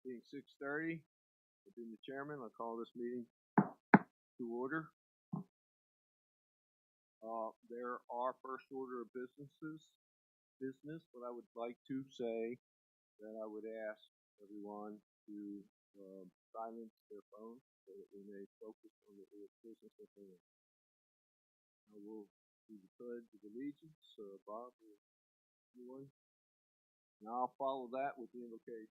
Being 6:30, being the chairman, I'll call this meeting to order. There are first order of business, but I would like to say that I would ask everyone to silence their phones so that we may focus on the business at hand. I will do the pledge of allegiance. Bob, anyone? And I'll follow that with the invocation.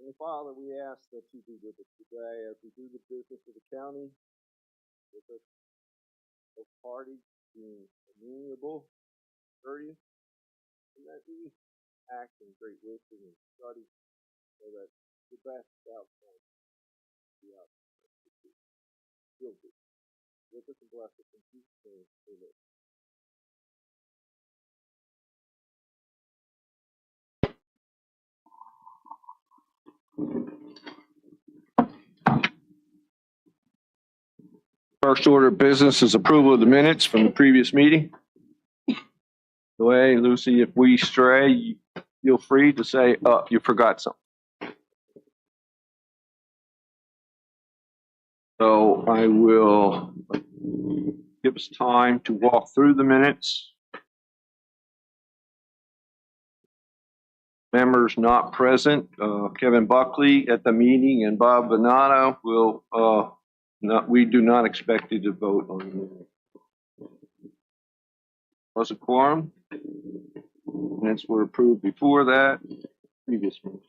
Heavenly Father, we ask that you be with us today as we do the business of the county, with us both parties being amenable, courteous, and that we act in great wisdom and study so that the best outcome be out. Will be. With us and bless us in Jesus' name. Amen. First order of business is approval of the minutes from the previous meeting. The way, Lucy, if we stray, feel free to say, you forgot something. So I will give us time to walk through the minutes. Members not present, Kevin Buckley at the meeting and Bob Venado will we do not expect you to vote on the minutes. Was a quorum. Minutes were approved before that. Previous minutes.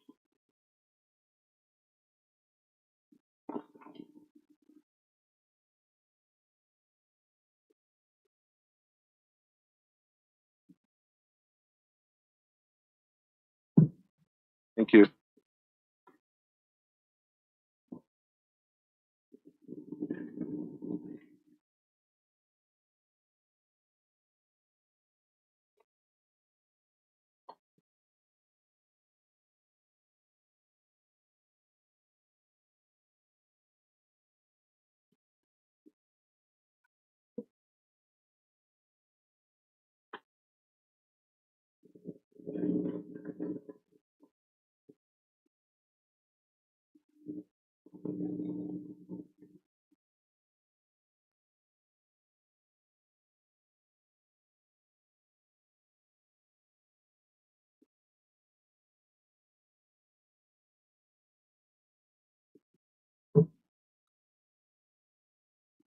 Thank you.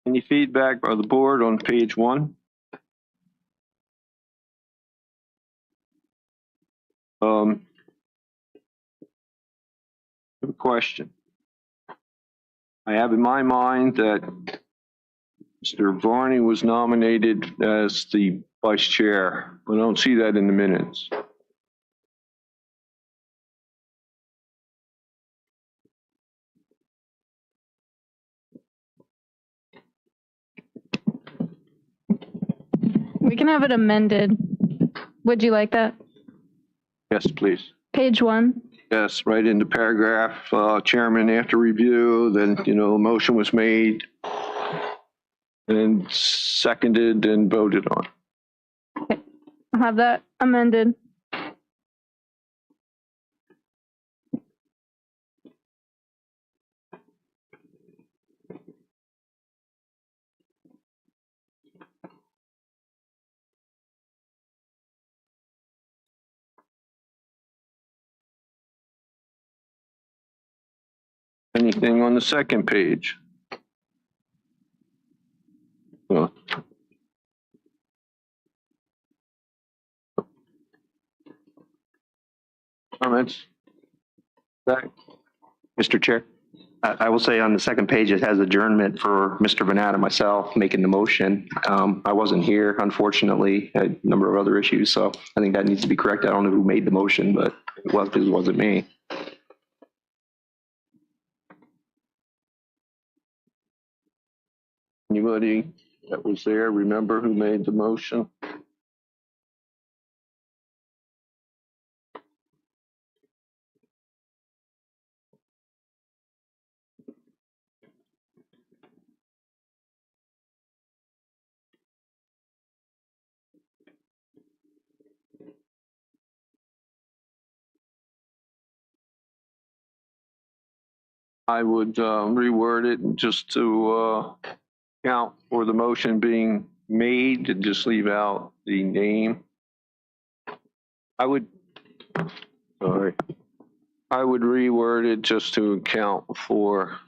Any feedback by the board on page 1? I have a question. I have in my mind that Mr. Varney was nominated as the vice chair, but I don't see that in the minutes. We can have it amended. Would you like that? Yes, please. Page 1. Yes, right in the paragraph, chairman after review, then, a motion was made and seconded and voted on. Okay. I'll have that amended. Anything on the second page? Comments? Back. Mr. Chair, I will say on the second page, it has adjournment for Mr. Venata and myself making the motion. I wasn't here, unfortunately, a number of other issues, so I think that needs to be corrected. I don't know who made the motion, but it wasn't me. Anybody that was there, remember who made the motion? I would reword it just to count for the motion being made and just leave out the name. I would reword it just to account for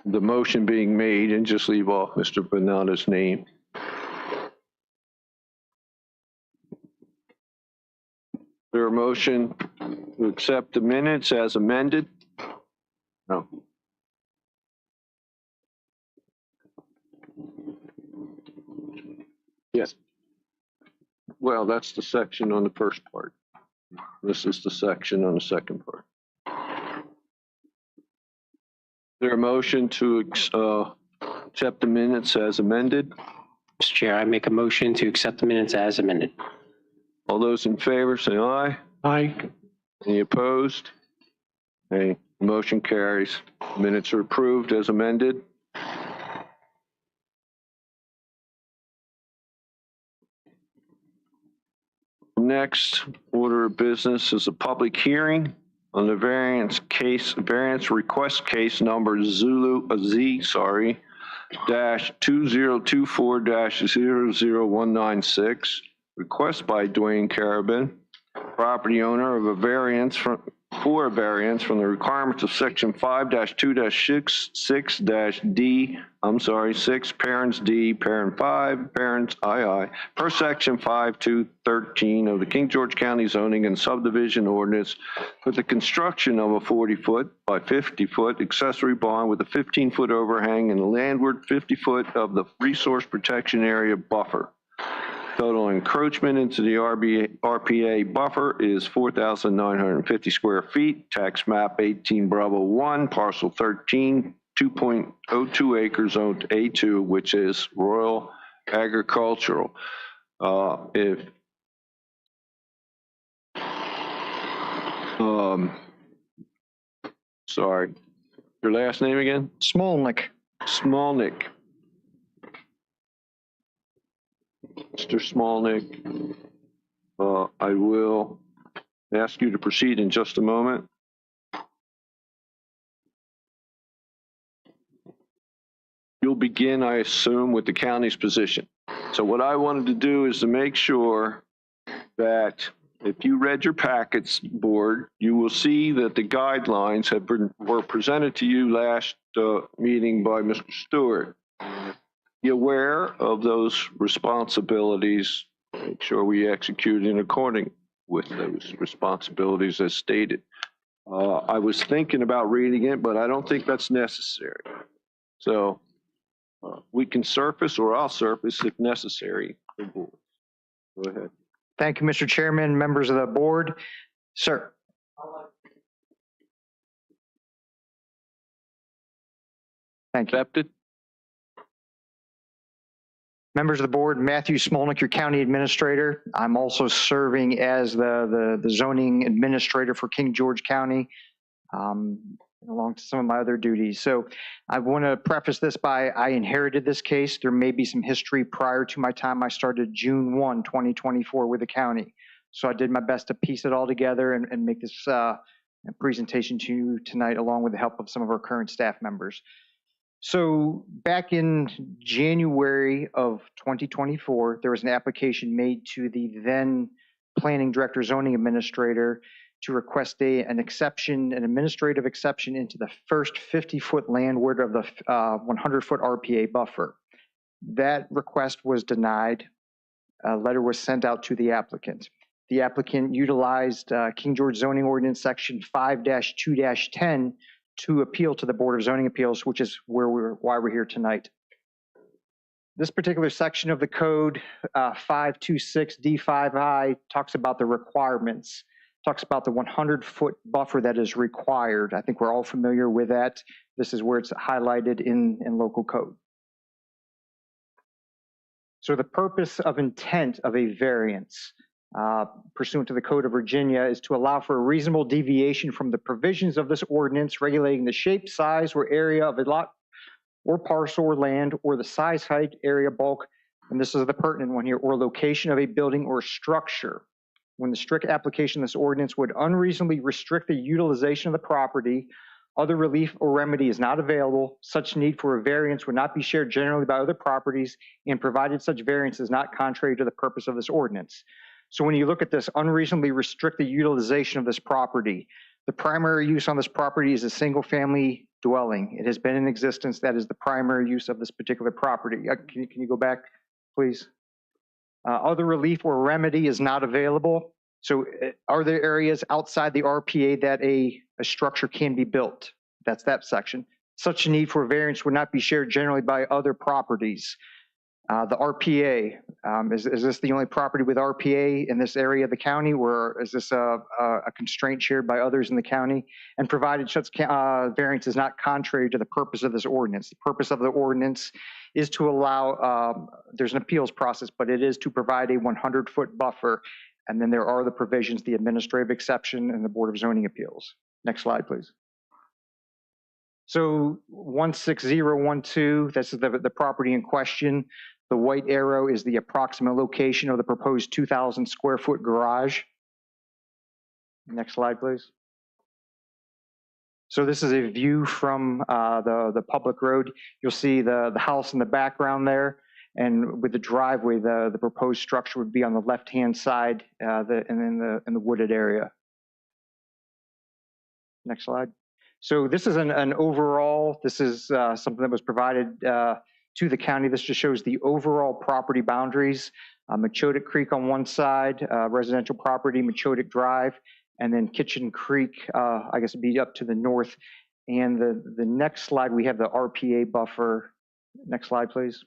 the motion being made and just leave off Mr. Bonanno's name. There a motion to accept the minutes as amended? No. Yes. Well, that's the section on the first part. This is the section on the second part. There a motion to accept the minutes as amended? Mr. Chair, I make a motion to accept the minutes as amended. All those in favor say aye. Aye. Any opposed? Okay, motion carries. Minutes are approved as amended. Next order of business is a public hearing on the variance request case number dash 2024-00196. Request by Dwayne Carabin, property owner of a variance from the requirements of section 5-2-6, parents D, parent 5, parents II, per section 5-213 of the King George County zoning and subdivision ordinance for the construction of a 40-foot by 50-foot accessory barn with a 15-foot overhang and a landward 50-foot of the resource protection area buffer. Total encroachment into the RPA buffer is 4,950 square feet. Tax map 18 Bravo 1, parcel 13, 2.02 acres, zoned A2, which is rural agricultural. Sorry, your last name again? Smolnik. Smolnik. Mr. Smolnik, I will ask you to proceed in just a moment. You'll begin, I assume, with the county's position. So what I wanted to do is to make sure that if you read your packets, board, you will see that the guidelines were presented to you last meeting by Mr. Stewart. Be aware of those responsibilities. Make sure we execute in accordance with those responsibilities as stated. I was thinking about reading it, but I don't think that's necessary. So we can surface, or I'll surface if necessary. Go ahead. Thank you, Mr. Chairman, members of the board. Sir. Thank you. Accepted. Members of the board, Matthew Smolnik, your county administrator. I'm also serving as the zoning administrator for King George County, along to some of my other duties. So I want to preface this by I inherited this case. There may be some history prior to my time. I started June 1, 2024 with the county. So I did my best to piece it all together and make this presentation to you tonight, along with the help of some of our current staff members. So back in January of 2024, there was an application made to the then planning director zoning administrator to request an administrative exception into the first 50-foot landward of the 100-foot RPA buffer. That request was denied. A letter was sent out to the applicant. The applicant utilized King George zoning ordinance section 5-2-10 to appeal to the Board of Zoning Appeals, which is why we're here tonight. This particular section of the code, 526 D5I, talks about the requirements, talks about the 100-foot buffer that is required. I think we're all familiar with that. This is where it's highlighted in local code. So the purpose of intent of a variance pursuant to the Code of Virginia is to allow for a reasonable deviation from the provisions of this ordinance regulating the shape, size, or area of a lot or parcel or land, or the size, height, area, bulk, and this is the pertinent one here, or location of a building or structure. When the strict application of this ordinance would unreasonably restrict the utilization of the property, other relief or remedy is not available. Such need for a variance would not be shared generally by other properties, and provided such variance is not contrary to the purpose of this ordinance. So when you look at this, unreasonably restrict the utilization of this property, the primary use on this property is a single-family dwelling. It has been in existence. That is the primary use of this particular property. Can you go back, please? Other relief or remedy is not available. So are there areas outside the RPA that a structure can be built? That's that section. Such a need for a variance would not be shared generally by other properties. The RPA, is this the only property with RPA in this area of the county, or is this a constraint shared by others in the county? And provided such variance is not contrary to the purpose of this ordinance. The purpose of the ordinance is to allow, there's an appeals process, but it is to provide a 100-foot buffer. And then there are the provisions, the administrative exception and the Board of Zoning Appeals. Next slide, please. So 16012, this is the property in question. The white arrow is the approximate location of the proposed 2,000 square foot garage. Next slide, please. So this is a view from the public road. You'll see the house in the background there, and with the driveway, the proposed structure would be on the left-hand side and in the wooded area. Next slide. So this is an overall, this is something that was provided to the county. This just shows the overall property boundaries. Machotic Creek on one side, residential property, Machotic Drive, and then Kitchen Creek, I guess it'd be up to the north. And the next slide, we have the RPA buffer. Next slide, please.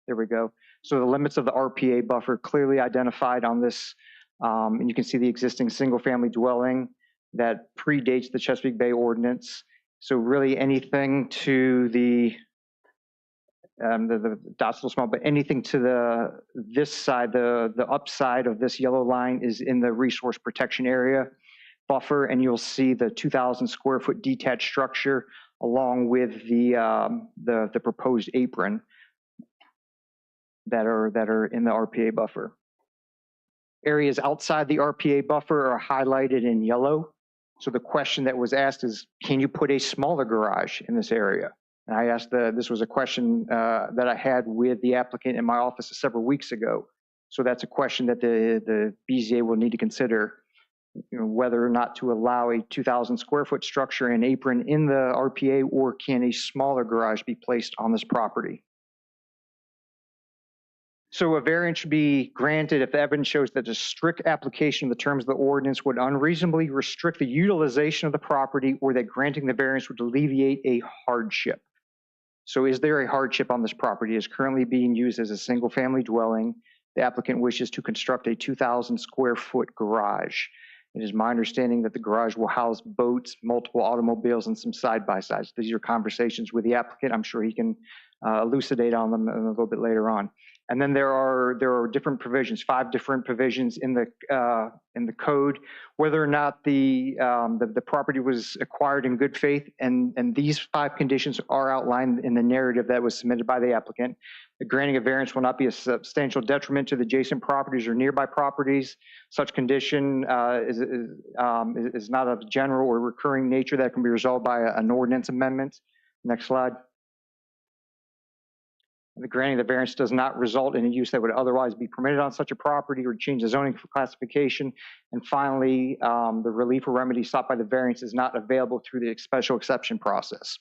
There we go. So the limits of the RPA buffer clearly identified on this, and you can see the existing single-family dwelling that predates the Chesapeake Bay Ordinance. So really anything to the dot's a little small, but anything to this side, the upside of this yellow line is in the resource protection area buffer, and you'll see the 2,000 square foot detached structure along with the proposed apron that are in the RPA buffer. Areas outside the RPA buffer are highlighted in yellow. So the question that was asked is, can you put a smaller garage in this area? And I asked, this was a question that I had with the applicant in my office several weeks ago. So that's a question that the BZA will need to consider, whether or not to allow a 2,000 square foot structure and apron in the RPA, or can a smaller garage be placed on this property? So a variance should be granted if the evidence shows that a strict application of the terms of the ordinance would unreasonably restrict the utilization of the property, or that granting the variance would alleviate a hardship. So is there a hardship on this property? It is currently being used as a single family dwelling. The applicant wishes to construct a 2,000 square foot garage. It is my understanding that the garage will house boats, multiple automobiles, and some side-by-sides. These are conversations with the applicant. I'm sure he can elucidate on them a little bit later on. And then there are different provisions, 5 different provisions in the code, whether or not the property was acquired in good faith, and these 5 conditions are outlined in the narrative that was submitted by the applicant. The granting of variance will not be a substantial detriment to the adjacent properties or nearby properties. Such condition is not of general or recurring nature that can be resolved by an ordinance amendment. Next slide. The granting of the variance does not result in a use that would otherwise be permitted on such a property or change the zoning classification. And finally, the relief or remedy sought by the variance is not available through the special exception process.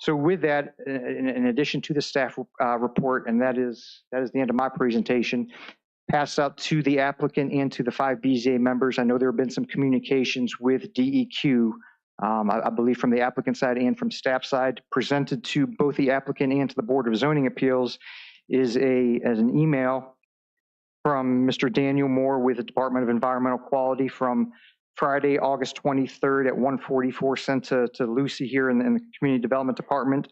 So with that, in addition to the staff report, and that is the end of my presentation, pass out to the applicant and to the 5 BZA members. I know there have been some communications with DEQ, I believe from the applicant side and from staff side, presented to both the applicant and to the Board of Zoning Appeals is an email from Mr. Daniel Moore with the Department of Environmental Quality from Friday, August 23rd at 1:44, sent to Lucy here in the Community Development Department.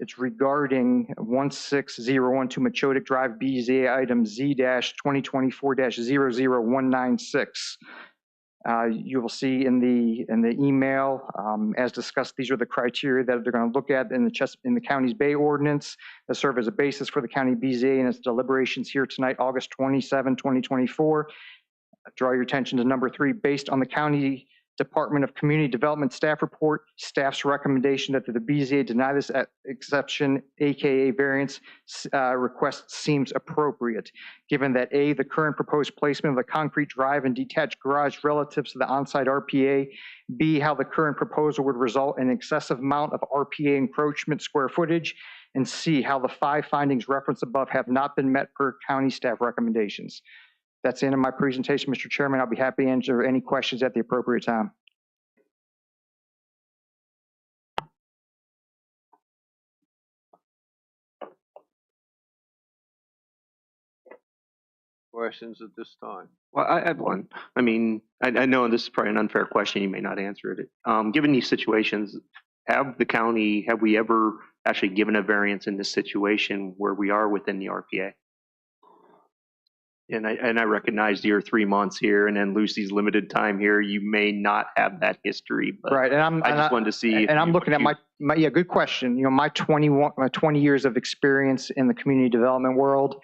It's regarding 16012 Machotic Drive, BZA item Z-2024-00196. You will see in the email, as discussed, these are the criteria that they're going to look at in the county's Bay ordinance that serve as a basis for the county BZA and its deliberations here tonight, August 27, 2024. Draw your attention to number 3, based on the County Department of Community Development staff report, staff's recommendation that the BZA deny this exception, aka variance request seems appropriate, given that A, the current proposed placement of the concrete drive and detached garage relative to the on-site RPA, B, how the current proposal would result in excessive amount of RPA encroachment square footage, and C, how the 5 findings referenced above have not been met per county staff recommendations. That's the end of my presentation, Mr. Chairman. I'll be happy to answer any questions at the appropriate time. Questions at this time? Well, I have one. I mean, I know this is probably an unfair question. You may not answer it. Given these situations, have we ever actually given a variance in this situation where we are within the RPA? And I recognize your 3 months here and then Lucy's limited time here. You may not have that history, but Right, and I just wanted to see. And I'm looking at my yeah, good question. You know, my 20 years of experience in the community development world.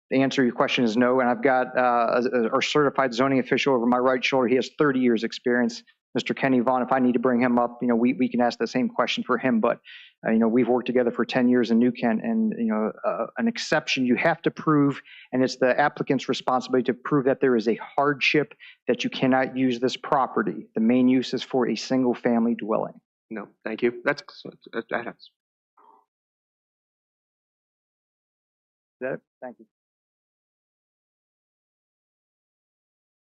The answer to your question is no. And I've got our certified zoning official over my right shoulder. He has 30 years experience. Mr. Kenny Vaughn, if I need to bring him up, you know, we can ask the same question for him. But, you know, we've worked together for 10 years in New Kent, and, you know, an exception you have to prove, and it's the applicant's responsibility to prove that there is a hardship that you cannot use this property. The main use is for a single family dwelling. No, thank you. That has. Is that it? Thank you.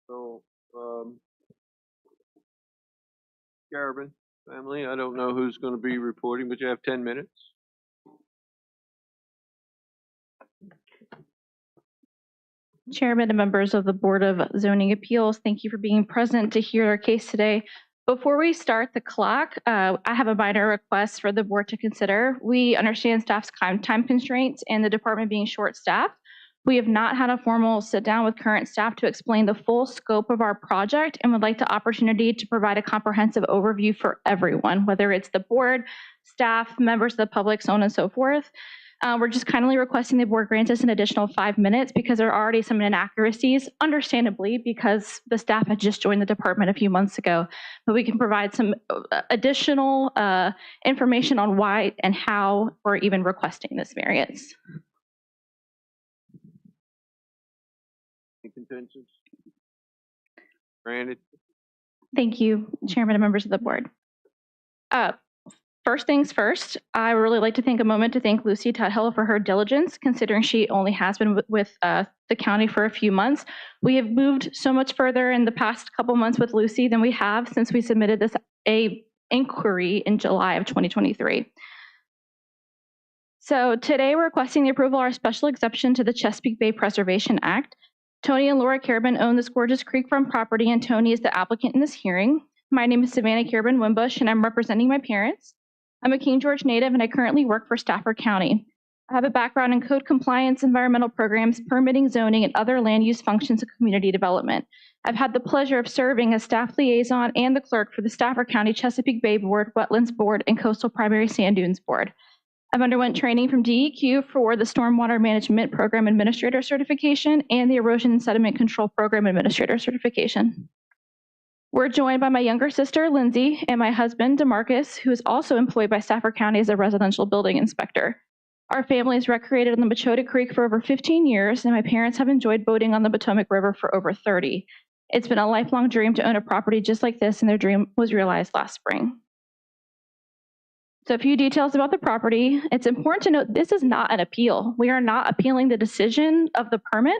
So, Garabin family, I don't know who's going to be reporting, but you have 10 minutes. Chairman and members of the Board of Zoning Appeals, thank you for being present to hear our case today. Before we start the clock, I have a minor request for the board to consider. We understand staff's time constraints and the department being short-staffed. We have not had a formal sit-down with current staff to explain the full scope of our project and would like the opportunity to provide a comprehensive overview for everyone, whether it's the board, staff, members of the public, so on and so forth. We're just kindly requesting the board grant us an additional 5 minutes because there are already some inaccuracies, understandably, because the staff had just joined the department a few months ago. But we can provide some additional information on why and how we're even requesting this variance. Any contentions? Granted. Thank you, Chairman and members of the board. First things first, I would really like to take a moment to thank Lucy Tudhill for her diligence, considering she only has been with the county for a few months. We have moved so much further in the past couple months with Lucy than we have since we submitted this inquiry in July of 2023. So today we're requesting the approval of our special exception to the Chesapeake Bay Preservation Act. Tony and Laura Carabin own this gorgeous creekfront property, and Tony is the applicant in this hearing. My name is Savannah Carabin Wimbush, and I'm representing my parents. I'm a King George native, and I currently work for Stafford County. I have a background in code compliance, environmental programs, permitting, zoning, and other land use functions of community development. I've had the pleasure of serving as staff liaison and the clerk for the Stafford County Chesapeake Bay Board, Wetlands Board, and Coastal Primary Sand Dunes Board. I've underwent training from DEQ for the Stormwater Management Program Administrator Certification and the Erosion and Sediment Control Program Administrator Certification. We're joined by my younger sister, Lindsay, and my husband, DeMarcus, who is also employed by Stafford County as a residential building inspector. Our family has recreated on the Machoda Creek for over 15 years, and my parents have enjoyed boating on the Potomac River for over 30. It's been a lifelong dream to own a property just like this, and their dream was realized last spring. So a few details about the property. It's important to note this is not an appeal. We are not appealing the decision of the permit.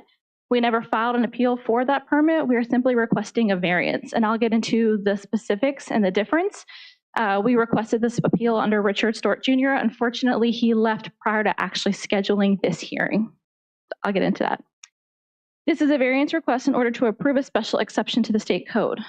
We never filed an appeal for that permit. We are simply requesting a variance, and I'll get into the specifics and the difference. We requested this appeal under Richard Stort Jr. Unfortunately, he left prior to actually scheduling this hearing. I'll get into that. This is a variance request in order to approve a special exception to the state code.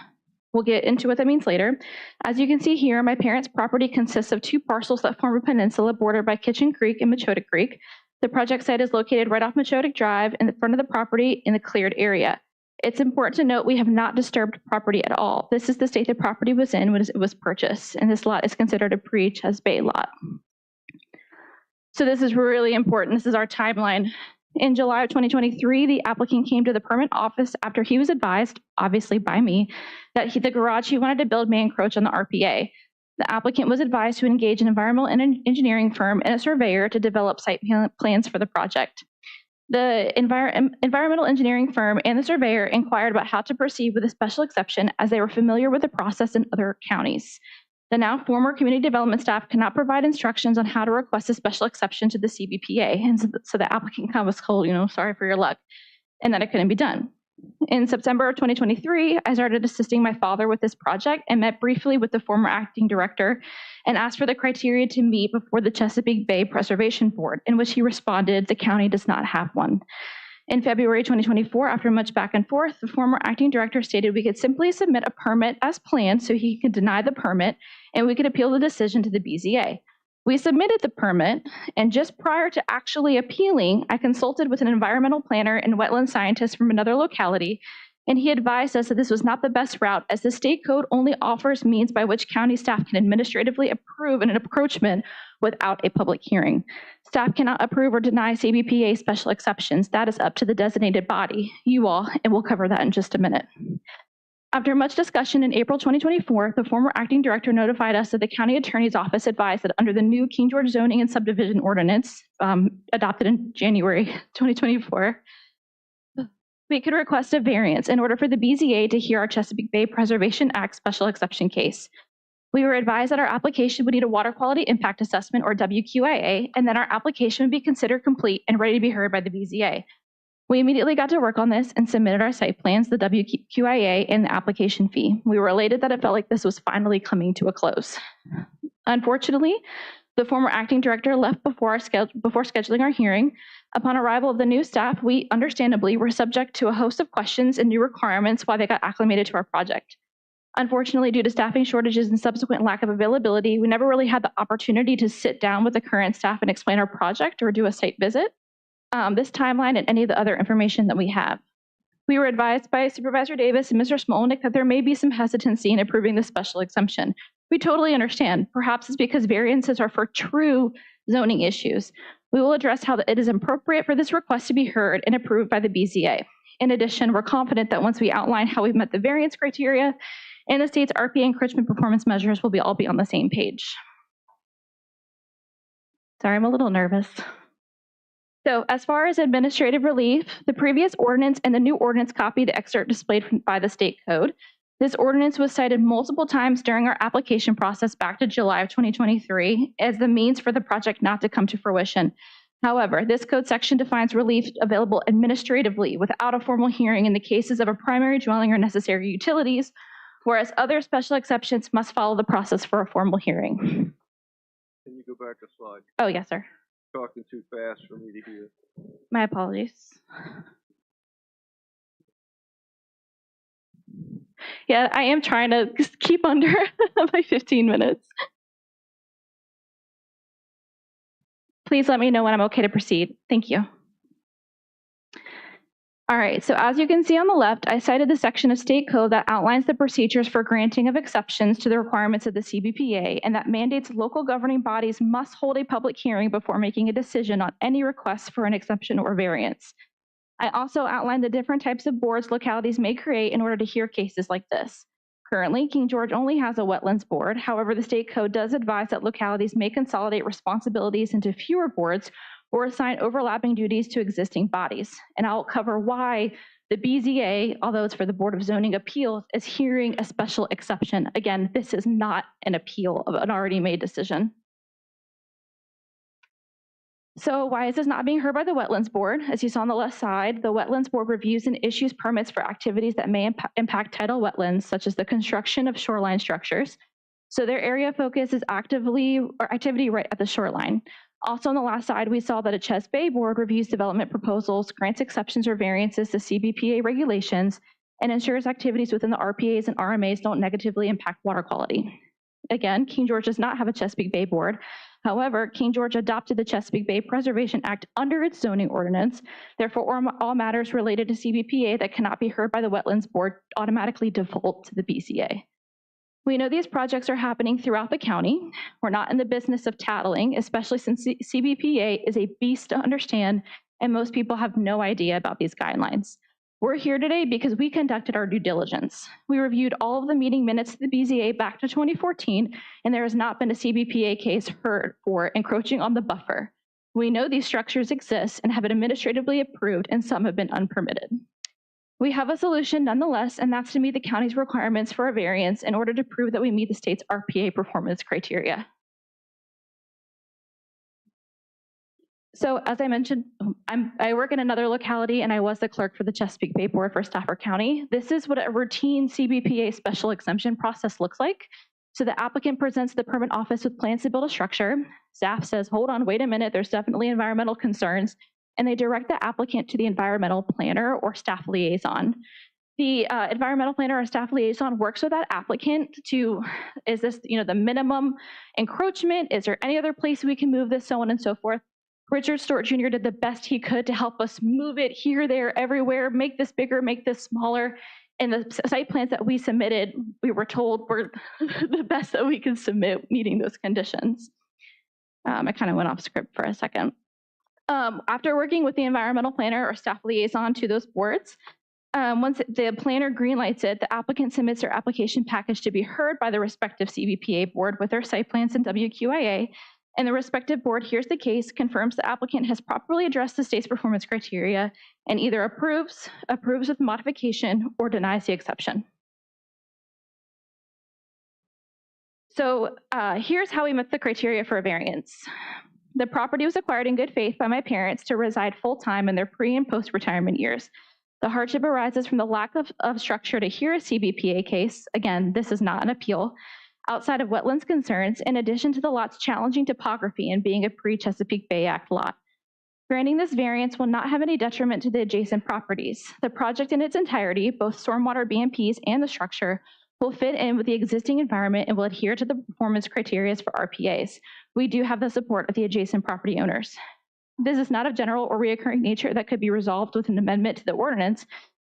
We'll get into what that means later. As you can see here, my parents' property consists of 2 parcels that form a peninsula bordered by Kitchen Creek and Machoda Creek. The project site is located right off Machoda Drive in the front of the property in the cleared area. It's important to note we have not disturbed property at all. This is the state the property was in when it was purchased, and this lot is considered a pre-Ches Bay lot. So this is really important. This is our timeline. In July of 2023, the applicant came to the permit office after he was advised, obviously by me, that the garage he wanted to build may encroach on the RPA. The applicant was advised to engage an environmental engineering firm and a surveyor to develop site plans for the project. The environmental engineering firm and the surveyor inquired about how to proceed with a special exception as they were familiar with the process in other counties. The now former community development staff cannot provide instructions on how to request a special exception to the CBPA. And so the applicant was told, sorry for your luck, and that it couldn't be done. In September of 2023, I started assisting my father with this project and met briefly with the former acting director and asked for the criteria to meet before the Chesapeake Bay Preservation Board, in which he responded, the county does not have one. In February 2024, after much back and forth, the former acting director stated we could simply submit a permit as planned so he could deny the permit and we could appeal the decision to the BZA. We submitted the permit, and just prior to actually appealing, I consulted with an environmental planner and wetland scientist from another locality, and he advised us that this was not the best route as the state code only offers means by which county staff can administratively approve an encroachment without a public hearing. Staff cannot approve or deny CBPA special exceptions. That is up to the designated body, you all, and we'll cover that in just a minute. After much discussion in April 2024, the former acting director notified us that the county attorney's office advised that under the new King George zoning and subdivision ordinance adopted in January 2024, we could request a variance in order for the BZA to hear our Chesapeake Bay Preservation Act special exception case. We were advised that our application would need a water quality impact assessment or WQIA, and that our application would be considered complete and ready to be heard by the BZA. We immediately got to work on this and submitted our site plans, the WQIA, and the application fee. We were elated that it felt like this was finally coming to a close. Unfortunately, the former acting director left before scheduling our hearing. Upon arrival of the new staff, we understandably were subject to a host of questions and new requirements while they got acclimated to our project. Unfortunately, due to staffing shortages and subsequent lack of availability, we never really had the opportunity to sit down with the current staff and explain our project or do a site visit. This timeline and any of the other information that we have. We were advised by Supervisor Davis and Mr. Smolnick that there may be some hesitancy in approving the special exemption. We totally understand. Perhaps it's because variances are for true zoning issues. We will address how it is appropriate for this request to be heard and approved by the BZA. In addition, we're confident that once we outline how we've met the variance criteria and the state's RPA encroachment performance measures, we'll all be on the same page. Sorry, I'm a little nervous. So as far as administrative relief, the previous ordinance and the new ordinance copy the excerpt displayed by the state code. This ordinance was cited multiple times during our application process back to July of 2023 as the means for the project not to come to fruition. However, this code section defines relief available administratively without a formal hearing in the cases of a primary dwelling or necessary utilities, whereas other special exceptions must follow the process for a formal hearing. Can you go back a slide? Oh, yes, sir. Talking too fast for me to hear. My apologies. Yeah, I am trying to keep under my 15 minutes. Please let me know when I'm okay to proceed. Thank you. All right, so as you can see on the left, I cited the section of state code that outlines the procedures for granting of exceptions to the requirements of the CBPA and that mandates local governing bodies must hold a public hearing before making a decision on any requests for an exception or variance. I also outlined the different types of boards localities may create in order to hear cases like this. Currently, King George only has a wetlands board. However, the state code does advise that localities may consolidate responsibilities into fewer boards or assign overlapping duties to existing bodies. And I'll cover why the BZA, although it's for the Board of Zoning Appeals, is hearing a special exception. Again, this is not an appeal of an already made decision. So why is this not being heard by the Wetlands Board? As you saw on the left side, the Wetlands Board reviews and issues permits for activities that may impact tidal wetlands, such as the construction of shoreline structures. So their area of focus is activity right at the shoreline. Also on the last side, we saw that a Ches Bay Board reviews development proposals, grants exceptions or variances to CBPA regulations, and ensures activities within the RPAs and RMAs don't negatively impact water quality. Again, King George does not have a Chesapeake Bay Board. However, King George adopted the Chesapeake Bay Preservation Act under its zoning ordinance. Therefore, all matters related to CBPA that cannot be heard by the Wetlands Board automatically default to the BCA. We know these projects are happening throughout the county. We're not in the business of tattling, especially since CBPA is a beast to understand, and most people have no idea about these guidelines. We're here today because we conducted our due diligence. We reviewed all of the meeting minutes of the BZA back to 2014, and there has not been a CBPA case heard for encroaching on the buffer. We know these structures exist and have been administratively approved, and some have been unpermitted. We have a solution nonetheless, and that's to meet the county's requirements for a variance in order to prove that we meet the state's RPA performance criteria. So as I mentioned, I work in another locality and I was the clerk for the Chesapeake Bay Board for Stafford County. This is what a routine CBPA special exemption process looks like. So the applicant presents the permit office with plans to build a structure. Staff says, hold on, wait a minute, there's definitely environmental concerns. And they direct the applicant to the environmental planner or staff liaison. The environmental planner or staff liaison works with that applicant to, is this the minimum encroachment? Is there any other place we can move this, so on and so forth. Richard Stewart Jr. did the best he could to help us move it here, there, everywhere, make this bigger, make this smaller. And the site plans that we submitted, we were told were the best that we could submit meeting those conditions. I kind of went off script for a second. After working with the environmental planner or staff liaison to those boards, once the planner greenlights it, the applicant submits their application package to be heard by the respective CBPA board with their site plans and WQIA, and the respective board hears the case, confirms the applicant has properly addressed the state's performance criteria, and either approves with modification, or denies the exception. So here's how we met the criteria for a variance. The property was acquired in good faith by my parents to reside full-time in their pre- and post-retirement years. The hardship arises from the lack of structure to hear a CBPA case. Again, this is not an appeal. Outside of wetlands concerns, in addition to the lot's challenging topography and being a pre-Chesapeake Bay Act lot. Granting this variance will not have any detriment to the adjacent properties. The project in its entirety, both stormwater BMPs and the structure, will fit in with the existing environment and will adhere to the performance criteria for RPAs. We do have the support of the adjacent property owners. This is not of general or reoccurring nature that could be resolved with an amendment to the ordinance,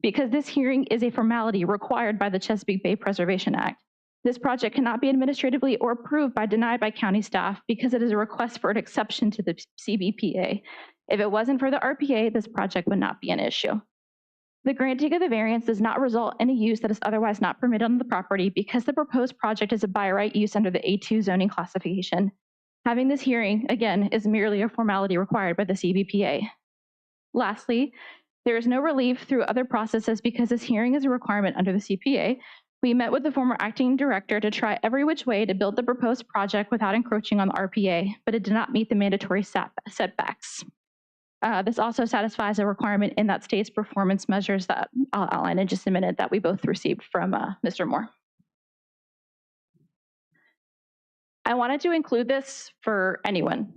because this hearing is a formality required by the Chesapeake Bay Preservation Act. This project cannot be administratively or approved by denied by county staff because it is a request for an exception to the CBPA. If it wasn't for the RPA, this project would not be an issue. The granting of the variance does not result in a use that is otherwise not permitted on the property because the proposed project is a by right use under the A2 zoning classification. Having this hearing, again, is merely a formality required by the CBPA. Lastly, there is no relief through other processes because this hearing is a requirement under the CPA. We met with the former acting director to try every which way to build the proposed project without encroaching on the RPA, but it did not meet the mandatory setbacks. This also satisfies a requirement in that state's performance measures that I'll outline in just a minute that we both received from Mr. Moore. I wanted to include this for anyone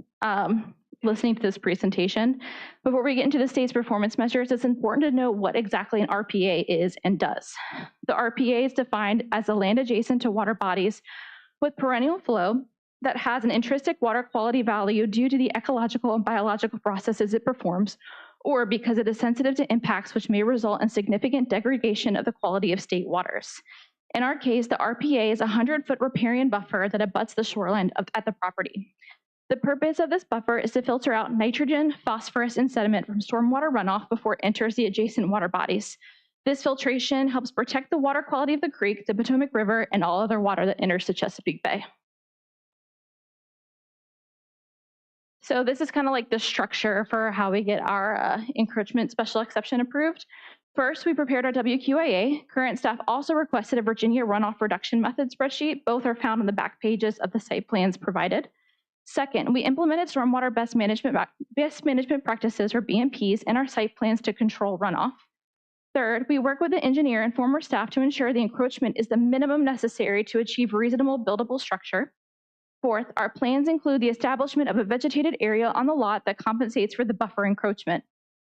listening to this presentation. Before we get into the state's performance measures, it's important to know what exactly an RPA is and does. The RPA is defined as a land adjacent to water bodies with perennial flow that has an intrinsic water quality value due to the ecological and biological processes it performs, or because it is sensitive to impacts which may result in significant degradation of the quality of state waters. In our case, the RPA is a 100-foot riparian buffer that abuts the shoreline at the property. The purpose of this buffer is to filter out nitrogen, phosphorus, and sediment from stormwater runoff before it enters the adjacent water bodies. This filtration helps protect the water quality of the creek, the Potomac River, and all other water that enters the Chesapeake Bay. So this is kind of like the structure for how we get our encroachment special exception approved. First, we prepared our WQIA. Current staff also requested a Virginia runoff reduction method spreadsheet. Both are found on the back pages of the site plans provided. Second, we implemented stormwater best management practices, or BMPs, in our site plans to control runoff. Third, we work with the engineer and former staff to ensure the encroachment is the minimum necessary to achieve reasonable buildable structure. Fourth, our plans include the establishment of a vegetated area on the lot that compensates for the buffer encroachment.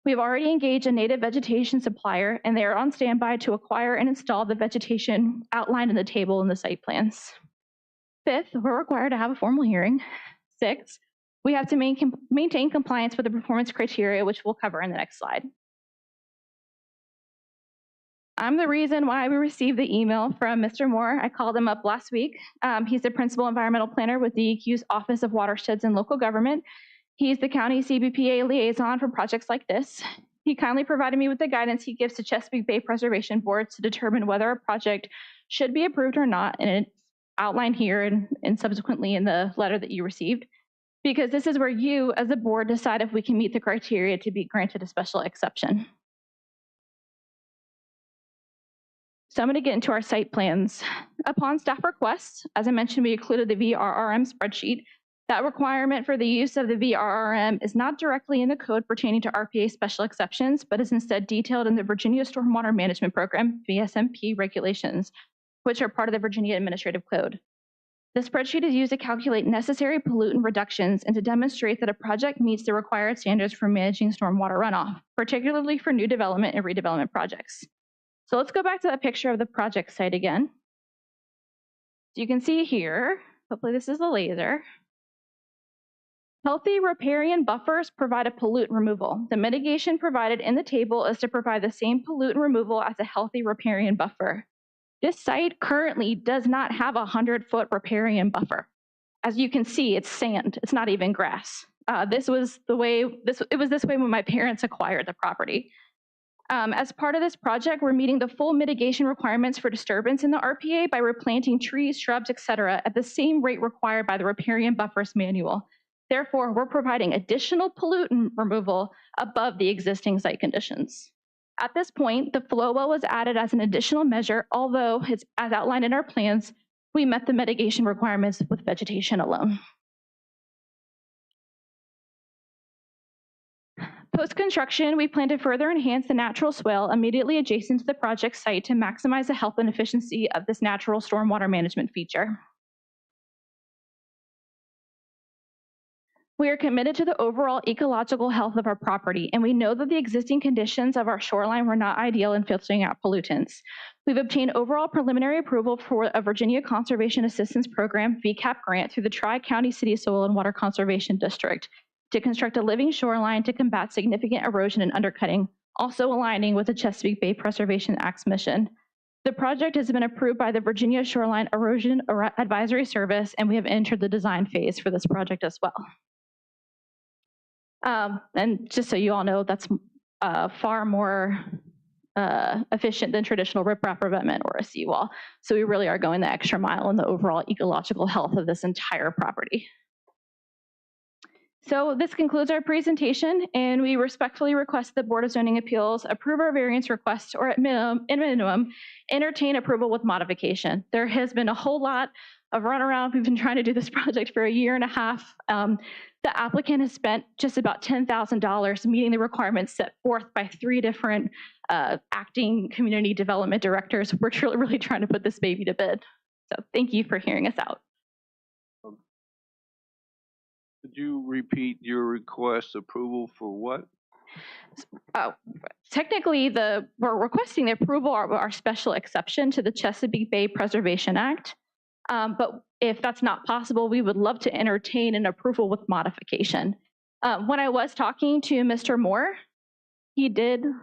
We've already engaged a native vegetation supplier, and they are on standby to acquire and install the vegetation outlined in the table in the site plans. Fifth, we're required to have a formal hearing. Sixth, we have to maintain compliance with the performance criteria, which we'll cover in the next slide. I'm the reason why we received the email from Mr. Moore. I called him up last week. He's the principal environmental planner with DEQ's Office of Watersheds and Local Government. He's the county CBPA liaison for projects like this. He kindly provided me with the guidance he gives to Chesapeake Bay Preservation Board to determine whether a project should be approved or not, and it's outlined here and subsequently in the letter that you received, because this is where you, as a board, decide if we can meet the criteria to be granted a special exception. So I'm going to get into our site plans. Upon staff request, as I mentioned, we included the VRRM spreadsheet. That requirement for the use of the VRRM is not directly in the code pertaining to RPA special exceptions, but is instead detailed in the Virginia Stormwater Management Program, VSMP regulations, which are part of the Virginia Administrative Code. The spreadsheet is used to calculate necessary pollutant reductions and to demonstrate that a project meets the required standards for managing stormwater runoff, particularly for new development and redevelopment projects. So let's go back to that picture of the project site again. So you can see here, hopefully this is the laser. Healthy riparian buffers provide a pollutant removal. The mitigation provided in the table is to provide the same pollutant removal as a healthy riparian buffer. This site currently does not have a 100-foot riparian buffer. As you can see, it's sand. It's not even grass. It was this way when my parents acquired the property. As part of this project, we're meeting the full mitigation requirements for disturbance in the RPA by replanting trees, shrubs, etc., at the same rate required by the riparian buffers manual. Therefore, we're providing additional pollutant removal above the existing site conditions. At this point, the flow well was added as an additional measure, although, as outlined in our plans, we met the mitigation requirements with vegetation alone. Post-construction, we plan to further enhance the natural swale immediately adjacent to the project site to maximize the health and efficiency of this natural stormwater management feature. We are committed to the overall ecological health of our property, and we know that the existing conditions of our shoreline were not ideal in filtering out pollutants. We've obtained overall preliminary approval for a Virginia Conservation Assistance Program, VCAP grant, through the Tri-County City Soil and Water Conservation District to construct a living shoreline to combat significant erosion and undercutting, also aligning with the Chesapeake Bay Preservation Act's mission. The project has been approved by the Virginia Shoreline Erosion Advisory Service, and we have entered the design phase for this project as well. And just so you all know, that's far more efficient than traditional riprap revetment or a seawall. So we really are going the extra mile in the overall ecological health of this entire property. So this concludes our presentation, and we respectfully request the Board of Zoning Appeals approve our variance request, or at minimum, entertain approval with modification. There has been a whole lot of runaround. We've been trying to do this project for a year and a half. The applicant has spent just about $10,000 meeting the requirements set forth by 3 different acting community development directors. We're really trying to put this baby to bed. So thank you for hearing us out. Could you repeat your request approval for what? Technically, we're requesting the approval of our special exception to the Chesapeake Bay Preservation Act. But if that's not possible, we would love to entertain an approval with modification. When I was talking to Mr. Moore, he did. Can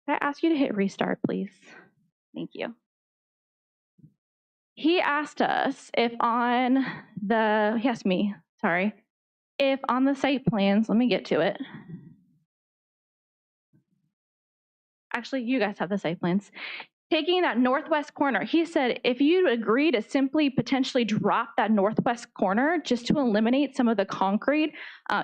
I ask you to hit restart, please? Thank you. He asked us if on the, he asked me, sorry, if on the site plans, let me get to it. Actually, you guys have the site plans. Taking that northwest corner, he said, if you agree to simply potentially drop that northwest corner just to eliminate some of the concrete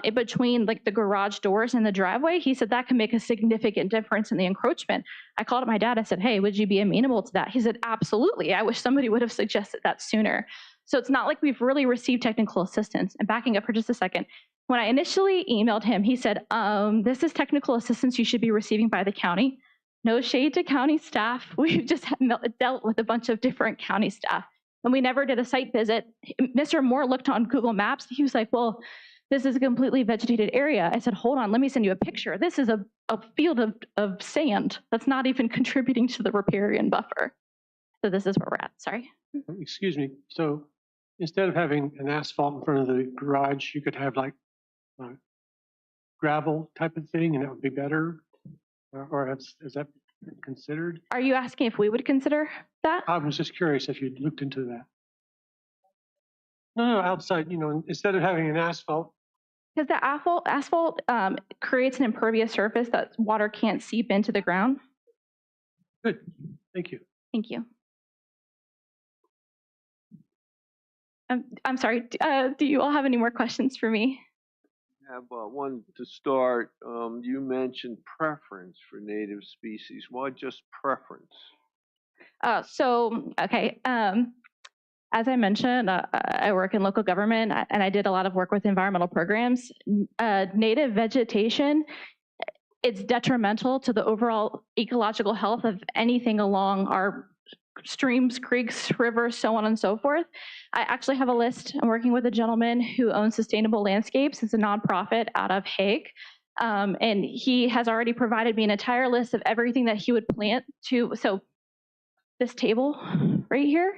in between like the garage doors and the driveway, he said that can make a significant difference in the encroachment. I called up my dad, I said, hey, would you be amenable to that? He said, absolutely. I wish somebody would have suggested that sooner. So it's not like we've really received technical assistance. And backing up for just a second, when I initially emailed him, he said, this is technical assistance you should be receiving by the county. No shade to county staff. We've just dealt with a bunch of different county staff. And we never did a site visit. Mr. Moore looked on Google Maps. He was like, well, this is a completely vegetated area. I said, hold on, let me send you a picture. This is a field of sand that's not even contributing to the riparian buffer. So this is where we're at, sorry. Excuse me. So instead of having an asphalt in front of the garage, you could have like gravel type of thing, and that would be better? Or is that considered? Are you asking if we would consider that? I was just curious if you'd looked into that. No, outside, instead of having an asphalt. Because the asphalt creates an impervious surface that water can't seep into the ground. Good, thank you. Thank you. I'm sorry, do you all have any more questions for me? I have one to start. You mentioned preference for native species. Why just preference? Okay. As I mentioned, I work in local government and I did a lot of work with environmental programs. Native vegetation, it's detrimental to the overall ecological health of anything along our streams, creeks, rivers, so on and so forth. I actually have a list. I'm working with a gentleman who owns Sustainable Landscapes. It's a nonprofit out of Hague. And he has already provided me an entire list of everything that he would plant so this table right here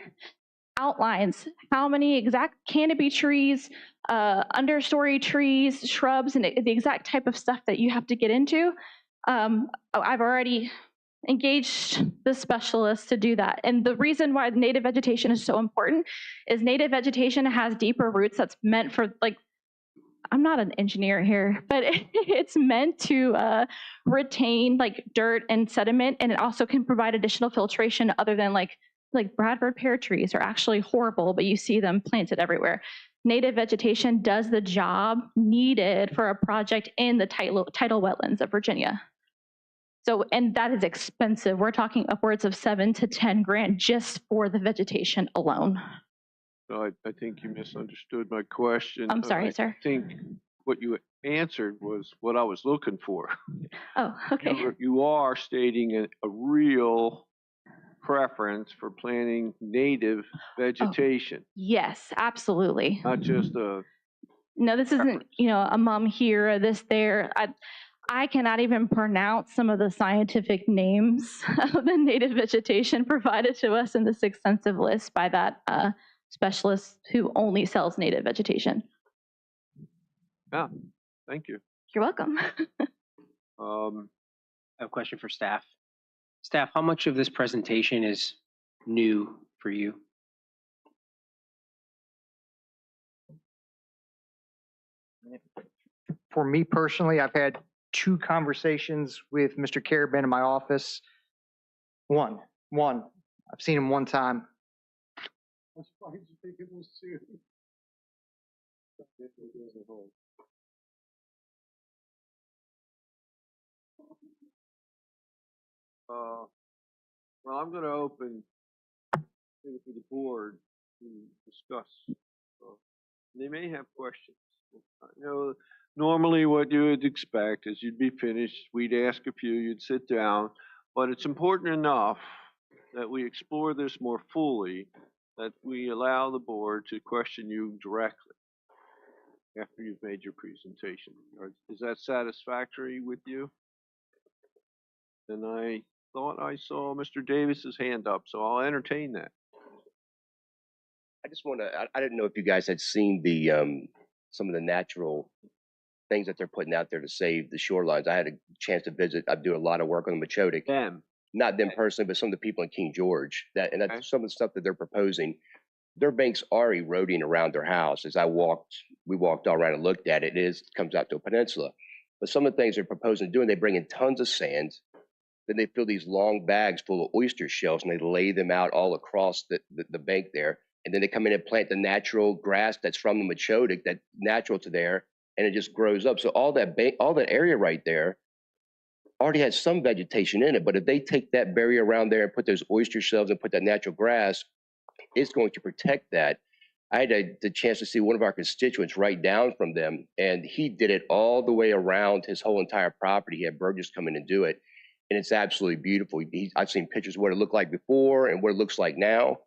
outlines how many exact canopy trees, understory trees, shrubs, and the exact type of stuff that you have to get into. I've already engaged the specialists to do that. And the reason why native vegetation is so important is native vegetation has deeper roots that's meant for, like, I'm not an engineer here, but it's meant to retain like dirt and sediment, and it also can provide additional filtration other than like Bradford pear trees are actually horrible, but you see them planted everywhere. Native vegetation does the job needed for a project in the tidal wetlands of Virginia. So, and that is expensive. We're talking upwards of $7 to $10 grand just for the vegetation alone. No, I think you misunderstood my question. I'm sorry, sir. I think what you answered was what I was looking for. Oh, okay. You are stating a real preference for planting native vegetation. Yes, absolutely. Not just a. No, this isn't, a mum here, or this there. I cannot even pronounce some of the scientific names of the native vegetation provided to us in this extensive list by that specialist who only sells native vegetation. Yeah, thank you. You're welcome. I have a question for staff. Staff, how much of this presentation is new for you? For me personally, I've had 2 conversations with Mr. Carabin in my office. One. I've seen him 1 time. Why did you think it was 2? Well, I'm going to open it for the board to discuss. They may have questions. Normally what you would expect is you'd be finished, we'd ask a few, you'd sit down, but it's important enough that we explore this more fully, that we allow the board to question you directly after you've made your presentation. Is that satisfactory with you? And I thought I saw Mr. Davis's hand up, so I'll entertain that. I just want to, I didn't know if you guys had seen the, some of the natural things that they're putting out there to save the shorelines. I had a chance to visit. I do a lot of work on the Machotic. Them. Not them personally, but some of the people in King George. That's some of the stuff that they're proposing. Their banks are eroding around their house. As we walked all around and looked at it. It comes out to a peninsula. But some of the things they're proposing doing, they bring in tons of sand. Then they fill these long bags full of oyster shells and they lay them out all across the bank there. And then they come in and plant the natural grass that's from the Machotic, that's natural to there, and it just grows up. So all that area right there already has some vegetation in it. But if they take that barrier around there and put those oyster shells and put that natural grass, it's going to protect that. I had the chance to see one of our constituents right down from them, and he did it all the way around his whole entire property. He had Burgess come in and do it, and it's absolutely beautiful. I've seen pictures of what it looked like before and what it looks like now,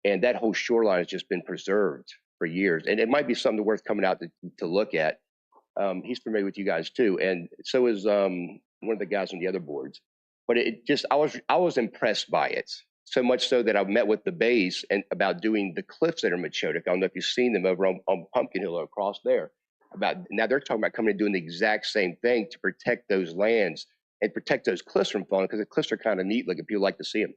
and that whole shoreline has just been preserved for years. And it might be something worth coming out to look at. He's familiar with you guys too, and so is one of the guys on the other boards. But it just, I was impressed by it. So much so that I've met with the Bays and about doing the cliffs that are Machotic. I don't know if you've seen them over on Pumpkin Hill or across there. About now they're talking about coming and doing the exact same thing to protect those lands and protect those cliffs from falling, because the cliffs are kind of neat looking. People like to see them.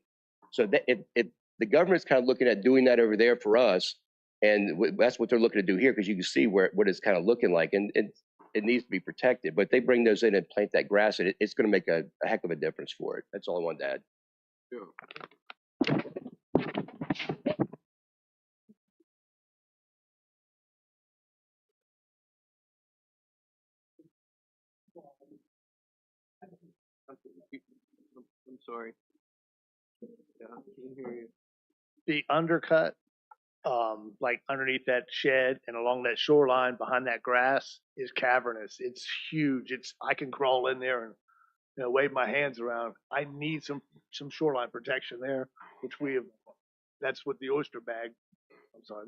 So that if the government's kind of looking at doing that over there for us, and that's what they're looking to do here, because you can see what it's kind of looking like, and it needs to be protected. But they bring those in and plant that grass, and it's going to make a heck of a difference for it. That's all I wanted to add. I'm sorry. Yeah, I can't hear you. The undercut, like underneath that shed and along that shoreline behind that grass is cavernous. It's huge. I can crawl in there and, wave my hands around. I need some shoreline protection there, which that's what the oyster bag,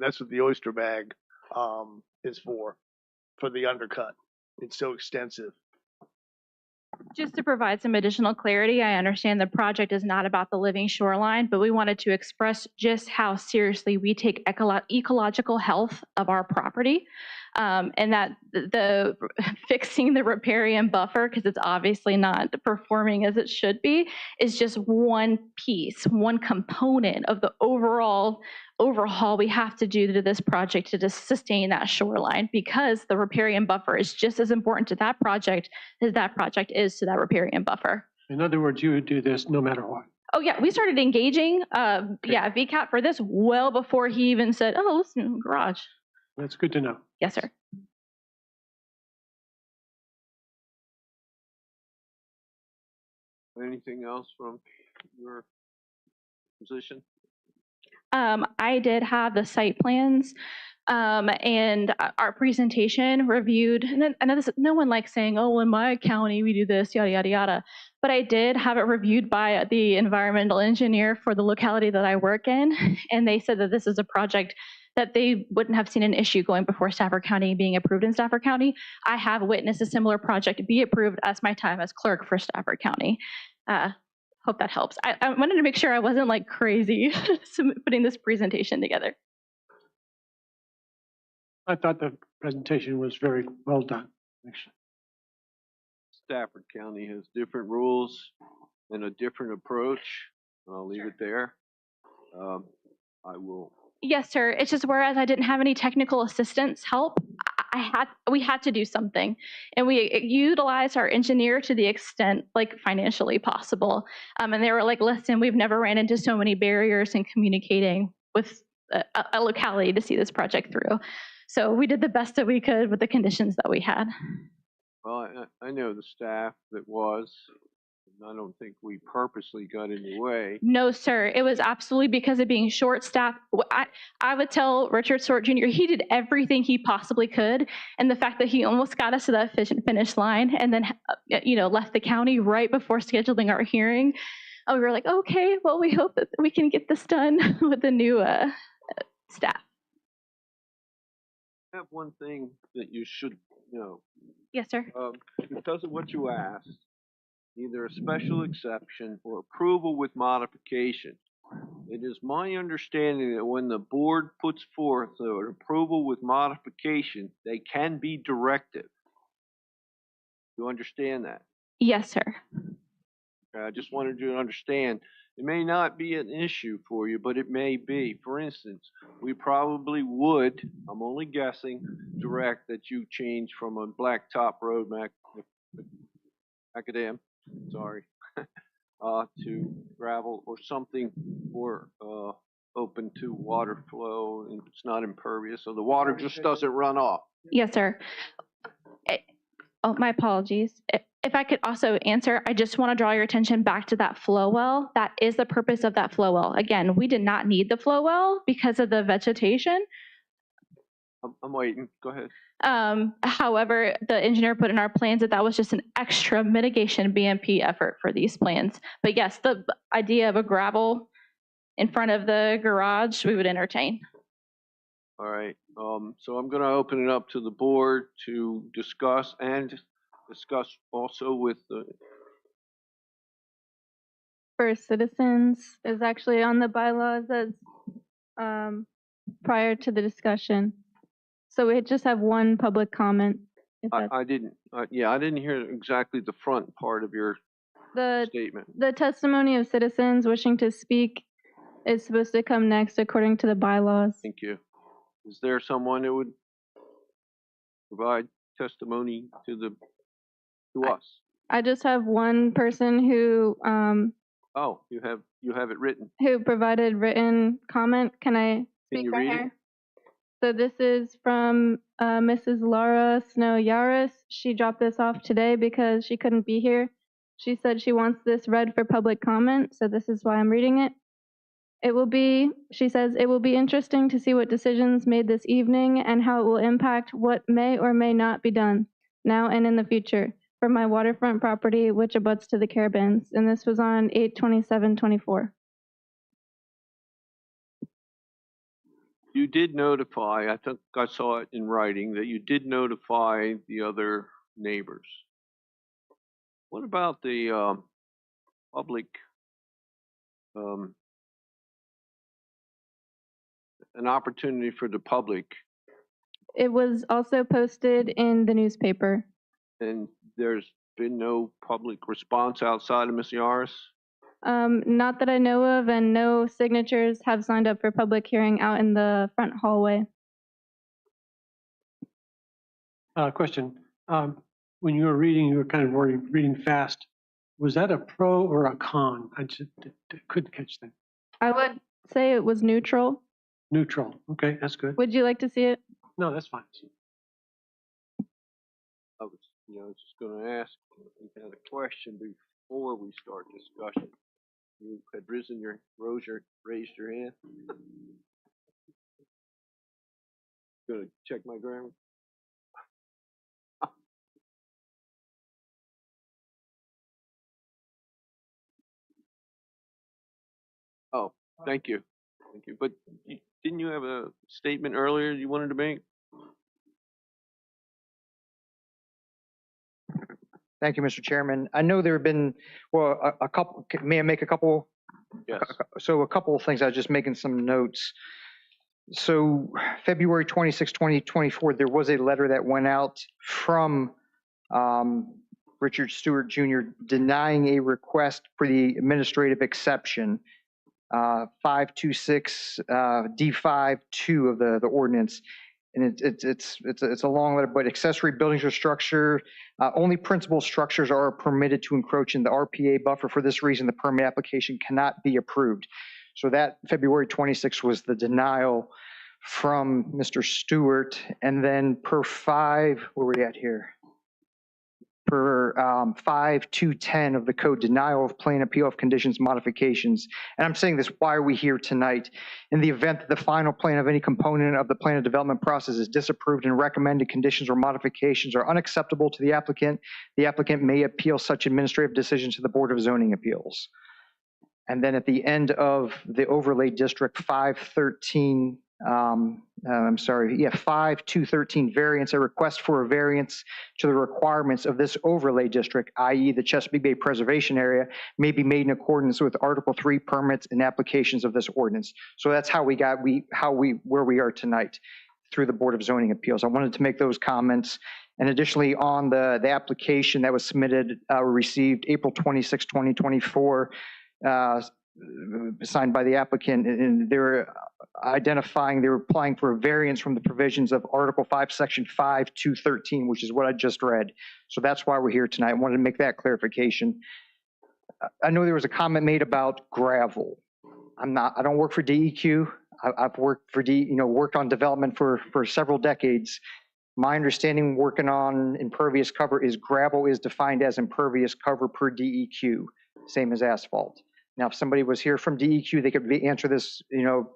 that's what the oyster bag, is for the undercut. It's so extensive. Just to provide some additional clarity, I understand the project is not about the living shoreline, but we wanted to express just how seriously we take ecological health of our property, and that the fixing the riparian buffer, because it's obviously not performing as it should be, is just one piece, one component of the overall overhaul we have to do to this project to just sustain that shoreline, because the riparian buffer is just as important to that project as that project is to that riparian buffer. In other words, you would do this no matter what. Oh yeah, we started engaging, VCAT for this well before he even said, oh, listen, garage. That's good to know. Yes, sir. Anything else from your position? I did have the site plans and our presentation reviewed. And then, I know no one likes saying, oh, in my county we do this, yada, yada, yada. But I did have it reviewed by the environmental engineer for the locality that I work in. And they said that this is a project that they wouldn't have seen an issue going before Stafford County, being approved in Stafford County. I have witnessed a similar project be approved as my time as clerk for Stafford County. Hope that helps. I wanted to make sure I wasn't like crazy putting this presentation together. I thought the presentation was very well done, actually. Stafford County has different rules and a different approach. I'll leave it there. I will. Yes, sir. It's just whereas I didn't have any technical assistance help, we had to do something, and we utilized our engineer to the extent like financially possible. And they were like, "Listen, we've never ran into so many barriers in communicating with a locality to see this project through." So we did the best that we could with the conditions that we had. Well, I know the staff that was. I don't think we purposely got in the way. No, sir. It was absolutely because of being short-staffed. I would tell Richard Sort Jr. he did everything he possibly could, and the fact that he almost got us to that finish line and then, left the county right before scheduling our hearing. We were like, okay, well, we hope that we can get this done with the new staff. I have one thing that you should know. Yes, sir. Because of what you asked, either a special exception or approval with modification. It is my understanding that when the board puts forth an approval with modification, they can be directive. You understand that? Yes, sir. I just wanted you to understand, it may not be an issue for you, but it may be. For instance, we probably would, I'm only guessing, direct that you change from a blacktop road, macadam, sorry, to gravel or something more open to water flow, and it's not impervious, so the water just doesn't run off. Yes, sir. My apologies. If I could also answer, I just want to draw your attention back to that flow well. That is the purpose of that flow well. Again, we did not need the flow well because of the vegetation. I'm waiting. Go ahead. However, the engineer put in our plans that was just an extra mitigation BMP effort for these plans. But yes, the idea of a gravel in front of the garage, we would entertain. All right, so I'm gonna open it up to the board to discuss also with the, For citizens is actually on the bylaws as prior to the discussion. So we just have one public comment. If that's, I didn't hear exactly the front part of your the statement. the testimony of citizens wishing to speak is supposed to come next according to the bylaws. Thank you. Is there someone who would provide testimony to us? I just have one person who Oh, you have it written. who provided written comment. Can I speak you right read it? here? So this is from Mrs. Laura Snow Yaris. She dropped this off today because she couldn't be here. She said she wants this read for public comment, so this is why I'm reading it. She says, it will be interesting to see what decisions made this evening and how it will impact what may or may not be done now and in the future for my waterfront property, which abuts to the Carabins. And this was on 8/27/24. You did notify, I think I saw it in writing, that you did notify the other neighbors. What about the public, an opportunity for the public, It was also posted in the newspaper. and there's been no public response outside of Ms. Yaris? Not that I know of, and no signatures have signed up for public hearing out in the front hallway. Question. When you were reading, you were kind of reading fast. Was that a pro or a con? I just couldn't catch that. I would say it was neutral. Neutral. Okay, that's good. Would you like to see it? No, that's fine. I was just gonna ask, you had a question before we start discussion. You had raised your hand. Gonna check my grammar. Oh, thank you. Thank you. But didn't you have a statement earlier you wanted to make? Thank you, Mr. Chairman. I know there have been, well, a couple, may I make a couple? Yes. So a couple of things, I was just making some notes. So February 26, 2024, there was a letter that went out from Richard Stewart Jr. denying a request for the administrative exception, 526 D5-2 of the ordinance. And it's a long letter, but accessory buildings or structure, only principal structures are permitted to encroach in the RPA buffer. For this reason, the permit application cannot be approved. So that February 26th was the denial from Mr. Stewart. And then per 5, where are we at here? Per 5-210 of the code, denial of plan appeal of conditions modifications. And I'm saying this, why are we here tonight? In the event that the final plan of any component of the plan of development process is disapproved and recommended conditions or modifications are unacceptable to the applicant may appeal such administrative decision to the Board of Zoning Appeals. And then at the end of the overlay district 513, 5-213 variance, a request for a variance to the requirements of this overlay district, i.e. the Chesapeake Bay Preservation Area, may be made in accordance with Article 3 permits and applications of this ordinance. So that's how we got, where we are tonight through the Board of Zoning Appeals. I wanted to make those comments. And additionally, on the application that was submitted, received April 26, 2024, signed by the applicant, and they were applying for a variance from the provisions of Article 5, Section 5-213, which is what I just read. So that's why we're here tonight. I wanted to make that clarification. I know there was a comment made about gravel. I don't work for DEQ. I've worked for worked on development for several decades. My understanding working on impervious cover is gravel is defined as impervious cover per DEQ, same as asphalt. Now, if somebody was here from DEQ, they could answer this,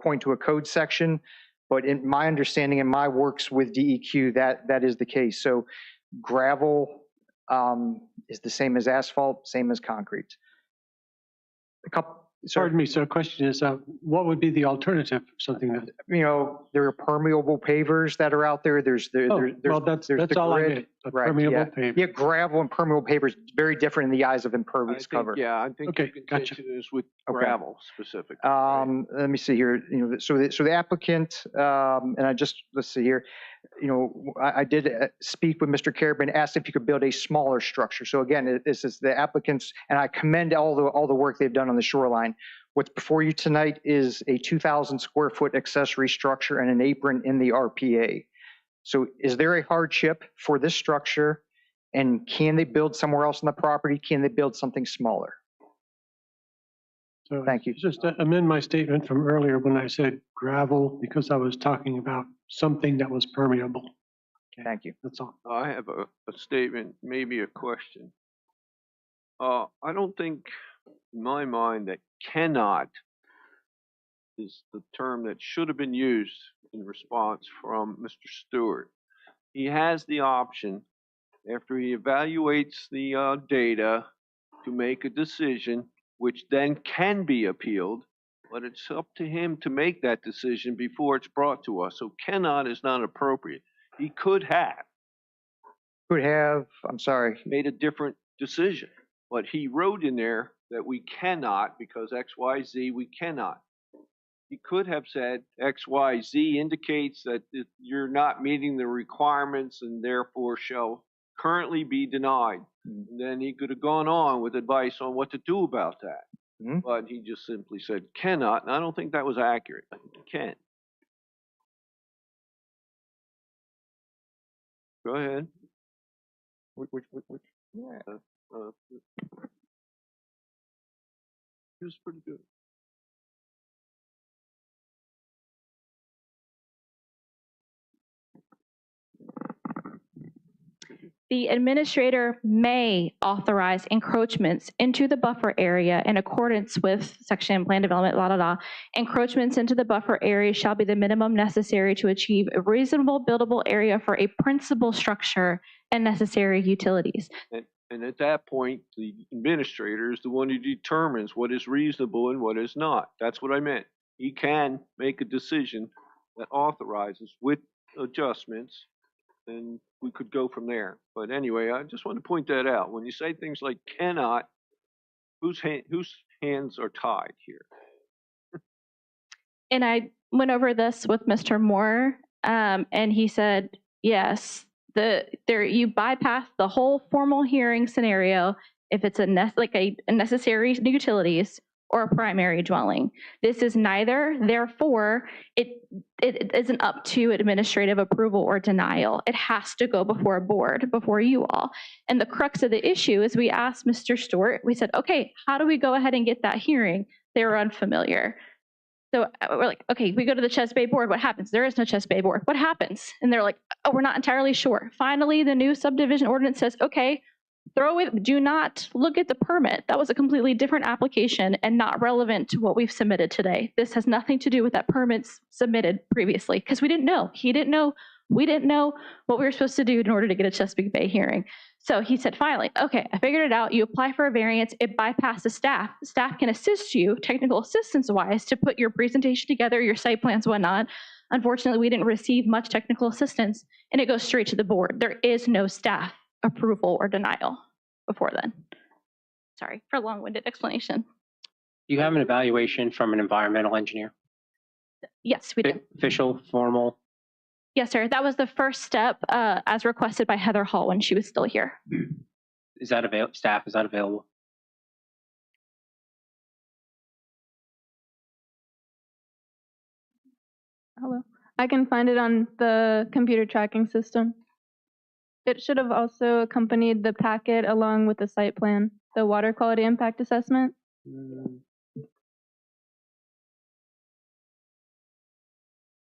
point to a code section. But in my understanding and my works with DEQ, that is the case. So gravel is the same as asphalt, same as concrete. Pardon me, so the question is, what would be the alternative for something that? You know, there are permeable pavers that are out there. There's Oh, well, there's that's the all I grid. meant, a Right, permeable yeah. paver. Yeah, gravel and permeable pavers, very different in the eyes of I impervious think, cover. yeah, I think Okay, your gotcha. contention is with Okay. gravel specifically. Right? Let me see here, you know, so the applicant, and let's see here, you know, I did speak with Mr. Carabin, asked if you could build a smaller structure. So again, this is the applicants, and I commend all the work they've done on the shoreline. What's before you tonight is a 2,000 square foot accessory structure and an apron in the RPA. So is there a hardship for this structure? And can they build somewhere else on the property? Can they build something smaller? So Thank you. just to amend my statement from earlier when I said gravel, because I was talking about something that was permeable. Thank you. That's all. I have a statement, maybe a question. I don't think, in my mind, that cannot is the term that should have been used in response from Mr. Stewart. He has the option, after he evaluates the data, to make a decision, which then can be appealed, but it's up to him to make that decision before it's brought to us. So cannot is not appropriate. He could have I'm sorry. made a different decision, but he wrote in there that we cannot because X, Y, Z, we cannot. He could have said X, Y, Z indicates that you're not meeting the requirements and therefore shall currently be denied. And then he could have gone on with advice on what to do about that. Mhm. But he just simply said cannot, and I don't think that was accurate. I think he can. Go ahead. Which Yeah. He was pretty good. The administrator may authorize encroachments into the buffer area in accordance with section plan development, blah, blah, blah. Encroachments into the buffer area shall be the minimum necessary to achieve a reasonable buildable area for a principal structure and necessary utilities. And at that point, the administrator is the one who determines what is reasonable and what is not. That's what I meant. He can make a decision that authorizes with adjustments, and we could go from there. But anyway, I just want to point that out. When you say things like cannot, whose hands are tied here? And I went over this with Mr. Moore, and he said, yes, you bypass the whole formal hearing scenario if it's a necessary utilities or a primary dwelling. This is neither, therefore, it isn't up to administrative approval or denial. It has to go before a board, before you all. And the crux of the issue is we asked Mr. Stewart, we said, okay, how do we go ahead and get that hearing? They were unfamiliar. So we're like, okay, we go to the Chess Bay board. What happens? There is no Chess Bay board. What happens? And they're like, oh, we're not entirely sure. Finally, the new subdivision ordinance says, okay, do not look at the permit. That was a completely different application and not relevant to what we've submitted today. This has nothing to do with that permits submitted previously because we didn't know. He didn't know. We didn't know what we were supposed to do in order to get a Chesapeake Bay hearing. So he said, finally, okay, I figured it out. You apply for a variance. It bypasses staff. Staff can assist you technical assistance wise to put your presentation together, your site plans, whatnot. Unfortunately, we didn't receive much technical assistance and it goes straight to the board. There is no staff approval or denial before then. Sorry for a long-winded explanation. You have an evaluation from an environmental engineer? Yes, we do. Official, formal? Yes, sir. That was the first step as requested by Heather Hall when she was still here. Is that available? Staff, is that available? Hello. I can find it on the computer tracking system. It should have also accompanied the packet along with the site plan, the water quality impact assessment.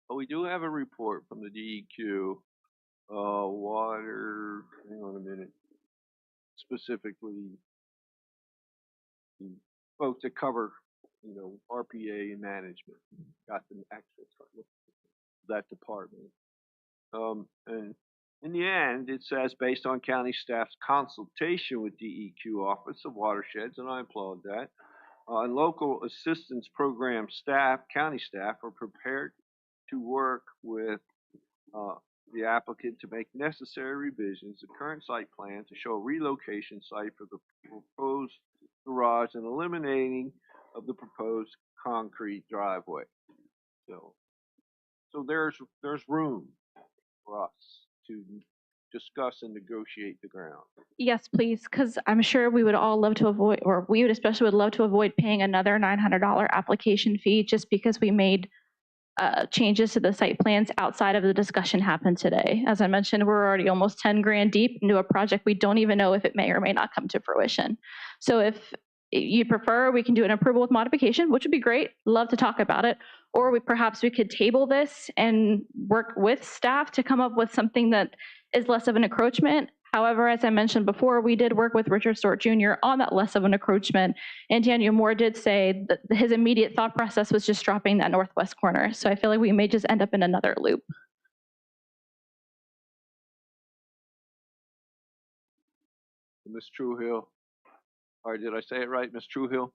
Well, we do have a report from the DEQ, water, hang on a minute, specifically the folks that cover, RPA and management, got the access to that department. And in the end, it says, based on county staff's consultation with DEQ Office of Watersheds, and I applaud that, And local assistance program staff, county staff, are prepared to work with the applicant to make necessary revisions to current site plan to show a relocation site for the proposed garage and eliminating of the proposed concrete driveway. So there's room for us to discuss and negotiate the ground. Yes, please, because I'm sure we would all love to avoid, or we would especially would love to avoid paying another $900 application fee just because we made changes to the site plans outside of the discussion happened today. As I mentioned, we're already almost 10 grand deep into a project we don't even know if it may or may not come to fruition. So if you prefer, we can do an approval with modification, which would be great. Love to talk about it. Or perhaps we could table this and work with staff to come up with something that is less of an encroachment. However, as I mentioned before, we did work with Richard Stewart Jr. on that less of an encroachment. And Daniel Moore did say that his immediate thought process was just dropping that northwest corner. So I feel like we may just end up in another loop. Ms. Truehill, or did I say it right, Ms. Truehill?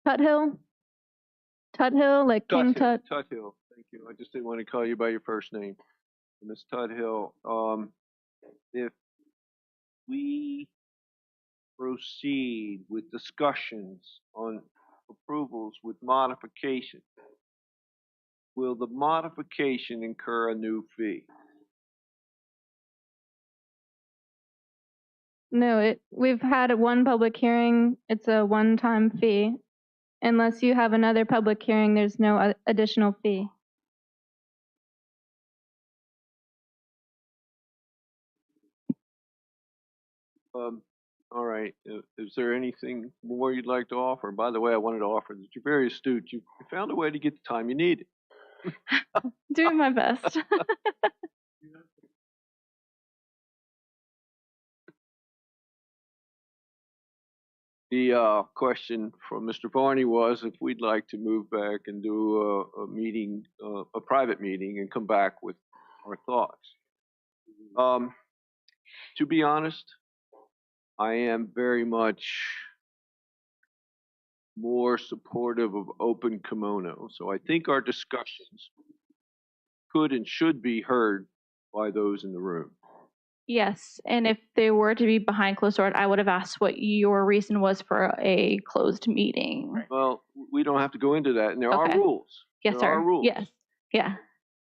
Tuthill? Tuthill, like King Tut? Tuthill, thank you. I just didn't want to call you by your first name. Ms. Tuthill, if we proceed with discussions on approvals with modification, will the modification incur a new fee? No, we've had one public hearing. It's a one-time fee. Unless you have another public hearing, there's no additional fee. All right. Is there anything more you'd like to offer? By the way, I wanted to offer that you're very astute. You found a way to get the time you needed. Doing my best. The question from Mr. Varney was if we'd like to move back and do a meeting, a private meeting, and come back with our thoughts. To be honest, I am very much more supportive of open kimono. So I think our discussions could and should be heard by those in the room. Yes, and if they were to be behind closed doors, I would have asked what your reason was for a closed meeting. Well, we don't have to go into that, and there are rules. Yes, There sir. are rules. Yes. Yeah.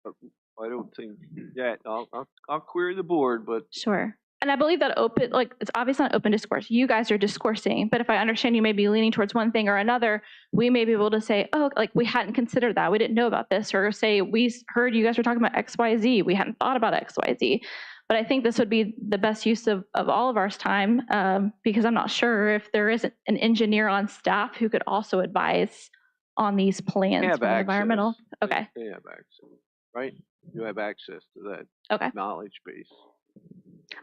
I don't think that I'll query the board, but Sure. And I believe that open, like, it's obviously not open discourse. You guys are discoursing, but if I understand you may be leaning towards one thing or another, we may be able to say, oh, like, we hadn't considered that. We didn't know about this. Or say, we heard you guys were talking about X, Y, Z. We hadn't thought about X, Y, Z. But I think this would be the best use of all of our time because I'm not sure if there is an engineer on staff who could also advise on these plans have for the environmental. access. Okay. They have access, right? You have access to that Okay. knowledge base.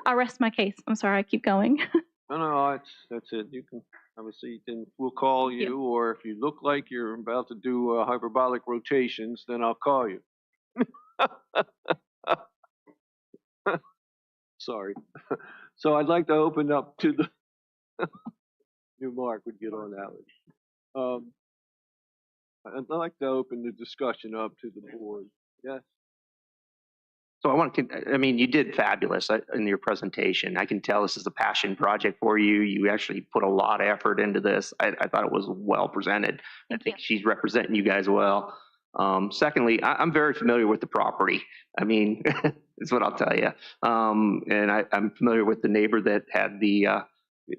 I'll rest my case. I'm sorry. I keep going. No, that's it. You can have a seat, and we'll call Thank you, or if you look like you're about to do hyperbolic rotations, then I'll call you. Sorry. So I'd like to open up to the new Mark would get on that one. I'd like to open the discussion up to the board. Yes. So I mean, you did fabulous in your presentation. I can tell this is a passion project for you. You actually put a lot of effort into this. I thought it was well presented. I think she's representing you guys well. Secondly, I'm very familiar with the property. I mean, that's what I'll tell you. And I'm familiar with the neighbor that had the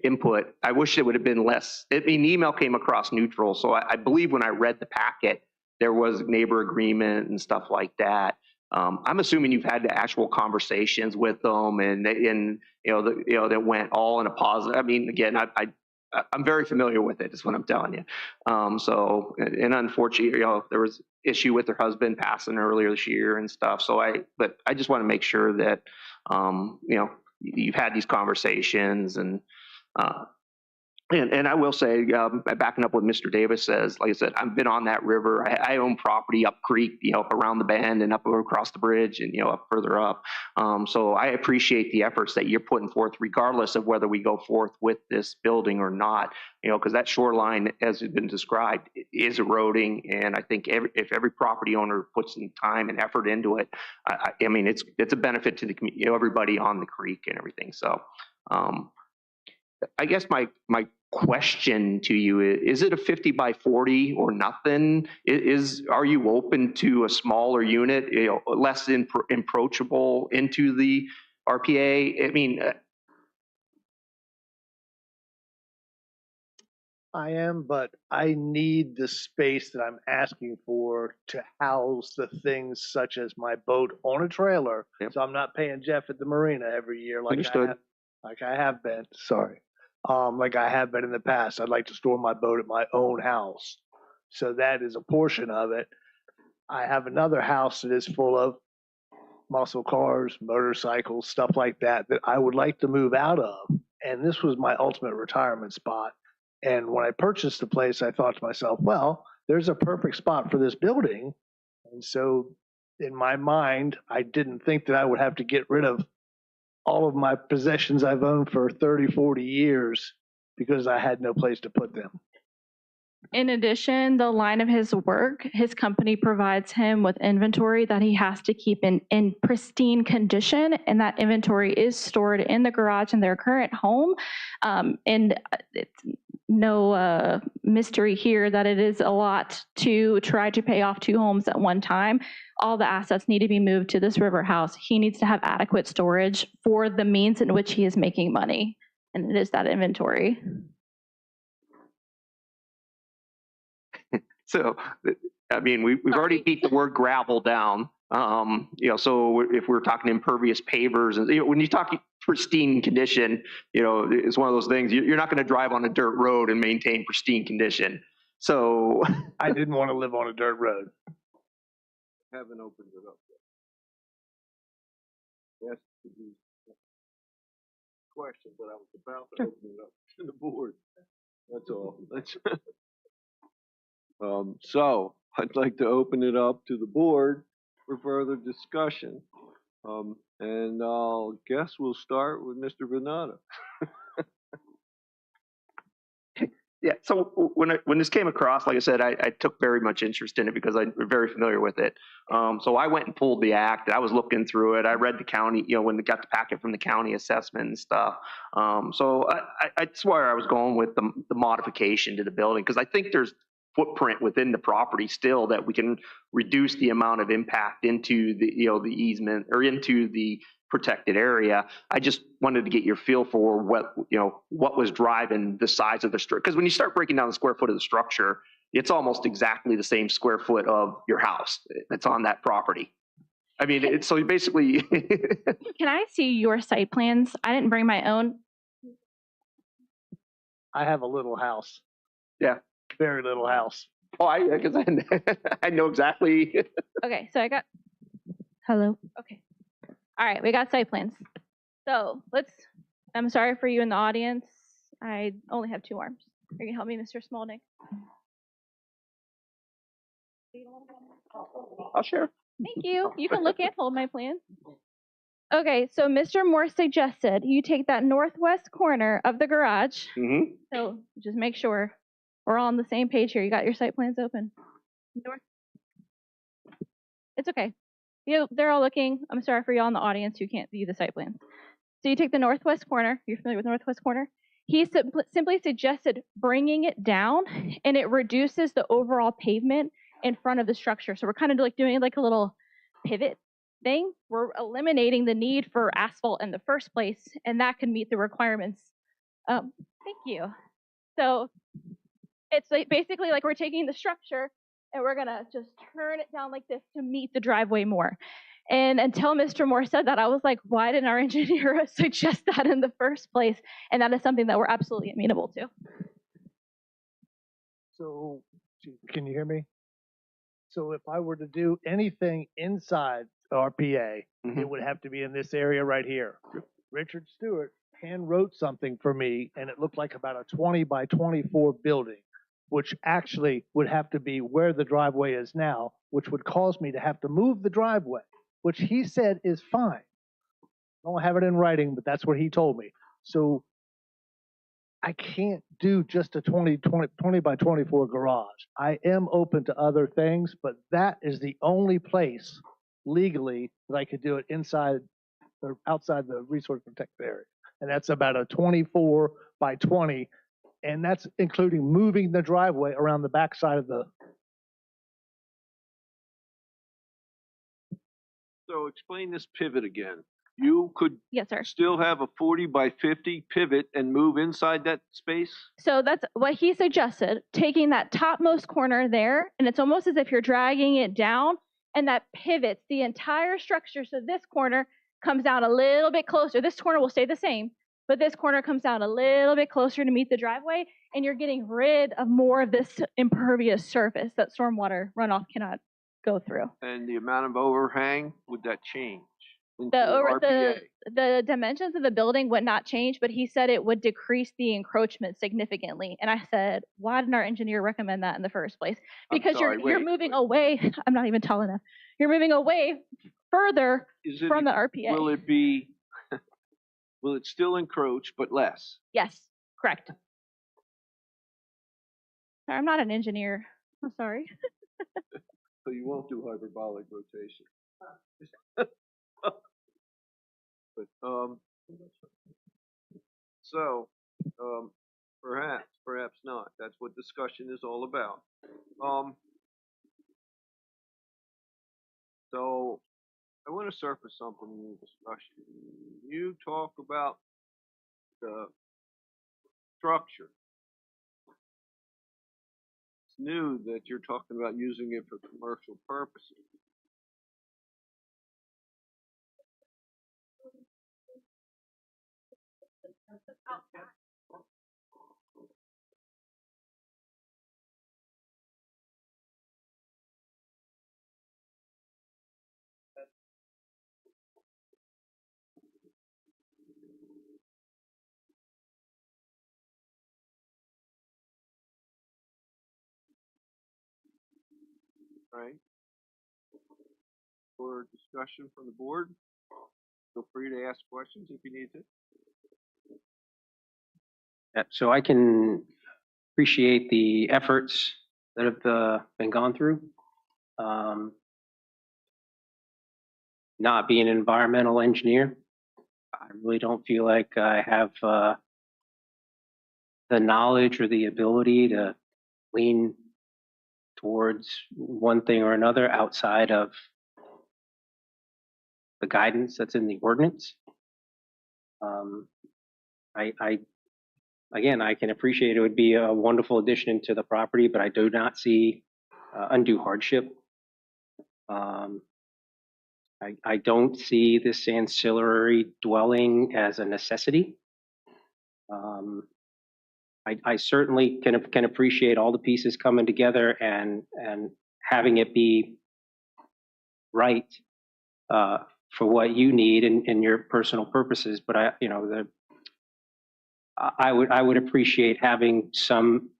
input. I wish it would have been less. I mean, the email came across neutral. So I believe when I read the packet, there was neighbor agreement and stuff like that. I'm assuming you've had the actual conversations with them and that went all in a positive. I mean, again, I'm very familiar with it, is what I'm telling you. And unfortunately, there was issue with her husband passing earlier this year and stuff. But I just want to make sure that, you've had these conversations and And I will say, backing up what Mr. Davis says, like I said, I've been on that river. I own property up creek, up around the bend and up across the bridge and, up further up. So I appreciate the efforts that you're putting forth, regardless of whether we go forth with this building or not, because that shoreline, as has been described, is eroding. And I think if every property owner puts some time and effort into it, I mean, it's a benefit to the community, everybody on the creek and everything. So, I guess my question to you is it a 50 by 40 or nothing? Are you open to a smaller unit, less approachable into the RPA? I mean, I am, but I need the space that I'm asking for to house the things such as my boat on a trailer. Yep. So I'm not paying Jeff at the marina every year Understood. like I have been. Sorry. Like I have been in the past. I'd like to store my boat at my own house. So that is a portion of it. I have another house that is full of muscle cars, motorcycles, stuff like that I would like to move out of. And this was my ultimate retirement spot. And when I purchased the place, I thought to myself, well, there's a perfect spot for this building. And so in my mind, I didn't think that I would have to get rid of all of my possessions I've owned for 30, 40 years because I had no place to put them. In addition, the line of his work, his company provides him with inventory that he has to keep in pristine condition, and that inventory is stored in the garage in their current home. And it's no mystery here that it is a lot to try to pay off 2 homes at one time. All the assets need to be moved to this river house. He needs to have adequate storage for the means in which he is making money, and it is that inventory. So, I mean, we've already beat the word gravel down. So if we're talking impervious pavers, and when you talk pristine condition, it's one of those things. You're not going to drive on a dirt road and maintain pristine condition. So I didn't want to live on a dirt road. Haven't opened it up yet. Yes, to be question, but I was about to open it up to the board. That's all. So I'd like to open it up to the board for further discussion. And I'll guess we'll start with Mr. Venata. yeah. So when this came across, like I said, I took very much interest in it because I'm very familiar with it. So I went and pulled the act. I was looking through it. I read the county, when they got the packet from the county assessment and stuff. So I swear I was going with the modification to the building because I think there's footprint within the property still that we can reduce the amount of impact into the the easement or into the protected area. I just wanted to get your feel for what was driving the size of the structure, because when you start breaking down the square foot of the structure, it's almost exactly the same square foot of your house that's on that property. I mean, so basically Can I see your site plans? I didn't bring my own. I have a little house. Yeah. Very little house. Oh, I guess I know exactly. Okay, so I got. Hello. Okay. All right, we got site plans. So I'm sorry for you in the audience. I only have 2 arms. Are you gonna help me, Mr. Smolnick? I'll share. Thank you. You can look and hold my plan. Okay, so Mr. Moore suggested you take that northwest corner of the garage. Mm-hmm. So just make sure we're all on the same page here. You got your site plans open. It's okay. They're all looking. I'm sorry for y'all in the audience who can't view the site plans. So you take the northwest corner. You're familiar with the northwest corner? He simply suggested bringing it down, and it reduces the overall pavement in front of the structure. So we're kind of like doing like a little pivot thing. We're eliminating the need for asphalt in the first place, and that can meet the requirements. Thank you. So it's like basically like we're taking the structure and we're gonna just turn it down like this to meet the driveway more. And until Mr. Moore said that, I was like, why didn't our engineer suggest that in the first place? And that is something that we're absolutely amenable to. So, can you hear me? So if I were to do anything inside RPA, it would have to be in this area right here. Richard Stewart hand wrote something for me, and it looked like about a 20 by 24 building, which actually would have to be where the driveway is now, which would cause me to have to move the driveway, which he said is fine. I don't have it in writing, but that's what he told me. So I can't do just a 20 by 24 garage. I am open to other things, but that is the only place legally that I could do it inside or outside the resource protected area. And that's about a 24 by 20. And that's including moving the driveway around the backside of the. So explain this pivot again. You could Yes, sir. still have a 40 by 50 pivot and move inside that space? So that's what he suggested, taking that topmost corner there, and it's almost as if you're dragging it down, and that pivots the entire structure. So this corner comes down a little bit closer. This corner will stay the same, but this corner comes down a little bit closer to meet the driveway, and you're getting rid of more of this impervious surface that stormwater runoff cannot go through. And the amount of overhang, would that change? Into The dimensions of the building would not change, but he said it would decrease the encroachment significantly. And I said, why didn't our engineer recommend that in the first place? Because you're moving away. I'm not even tall enough. You're moving away further from the RPA. Will it be, will it still encroach, but less? Yes, correct. I'm not an engineer. I'm sorry. So you won't do hyperbolic rotation. But, perhaps not. That's what discussion is all about. So I want to surface something in the discussion. You talk about the structure. It's new that you're talking about using it for commercial purposes. Right? For discussion from the board, feel free to ask questions if you need to. Yeah, so I can appreciate the efforts that have been gone through. Not being an environmental engineer, I really don't feel like I have the knowledge or the ability to lean towards one thing or another outside of the guidance that's in the ordinance. Again, I can appreciate it would be a wonderful addition to the property, but I do not see undue hardship. I don't see this ancillary dwelling as a necessity. I certainly can appreciate all the pieces coming together and having it be right for what you need and your personal purposes. But I would appreciate having some,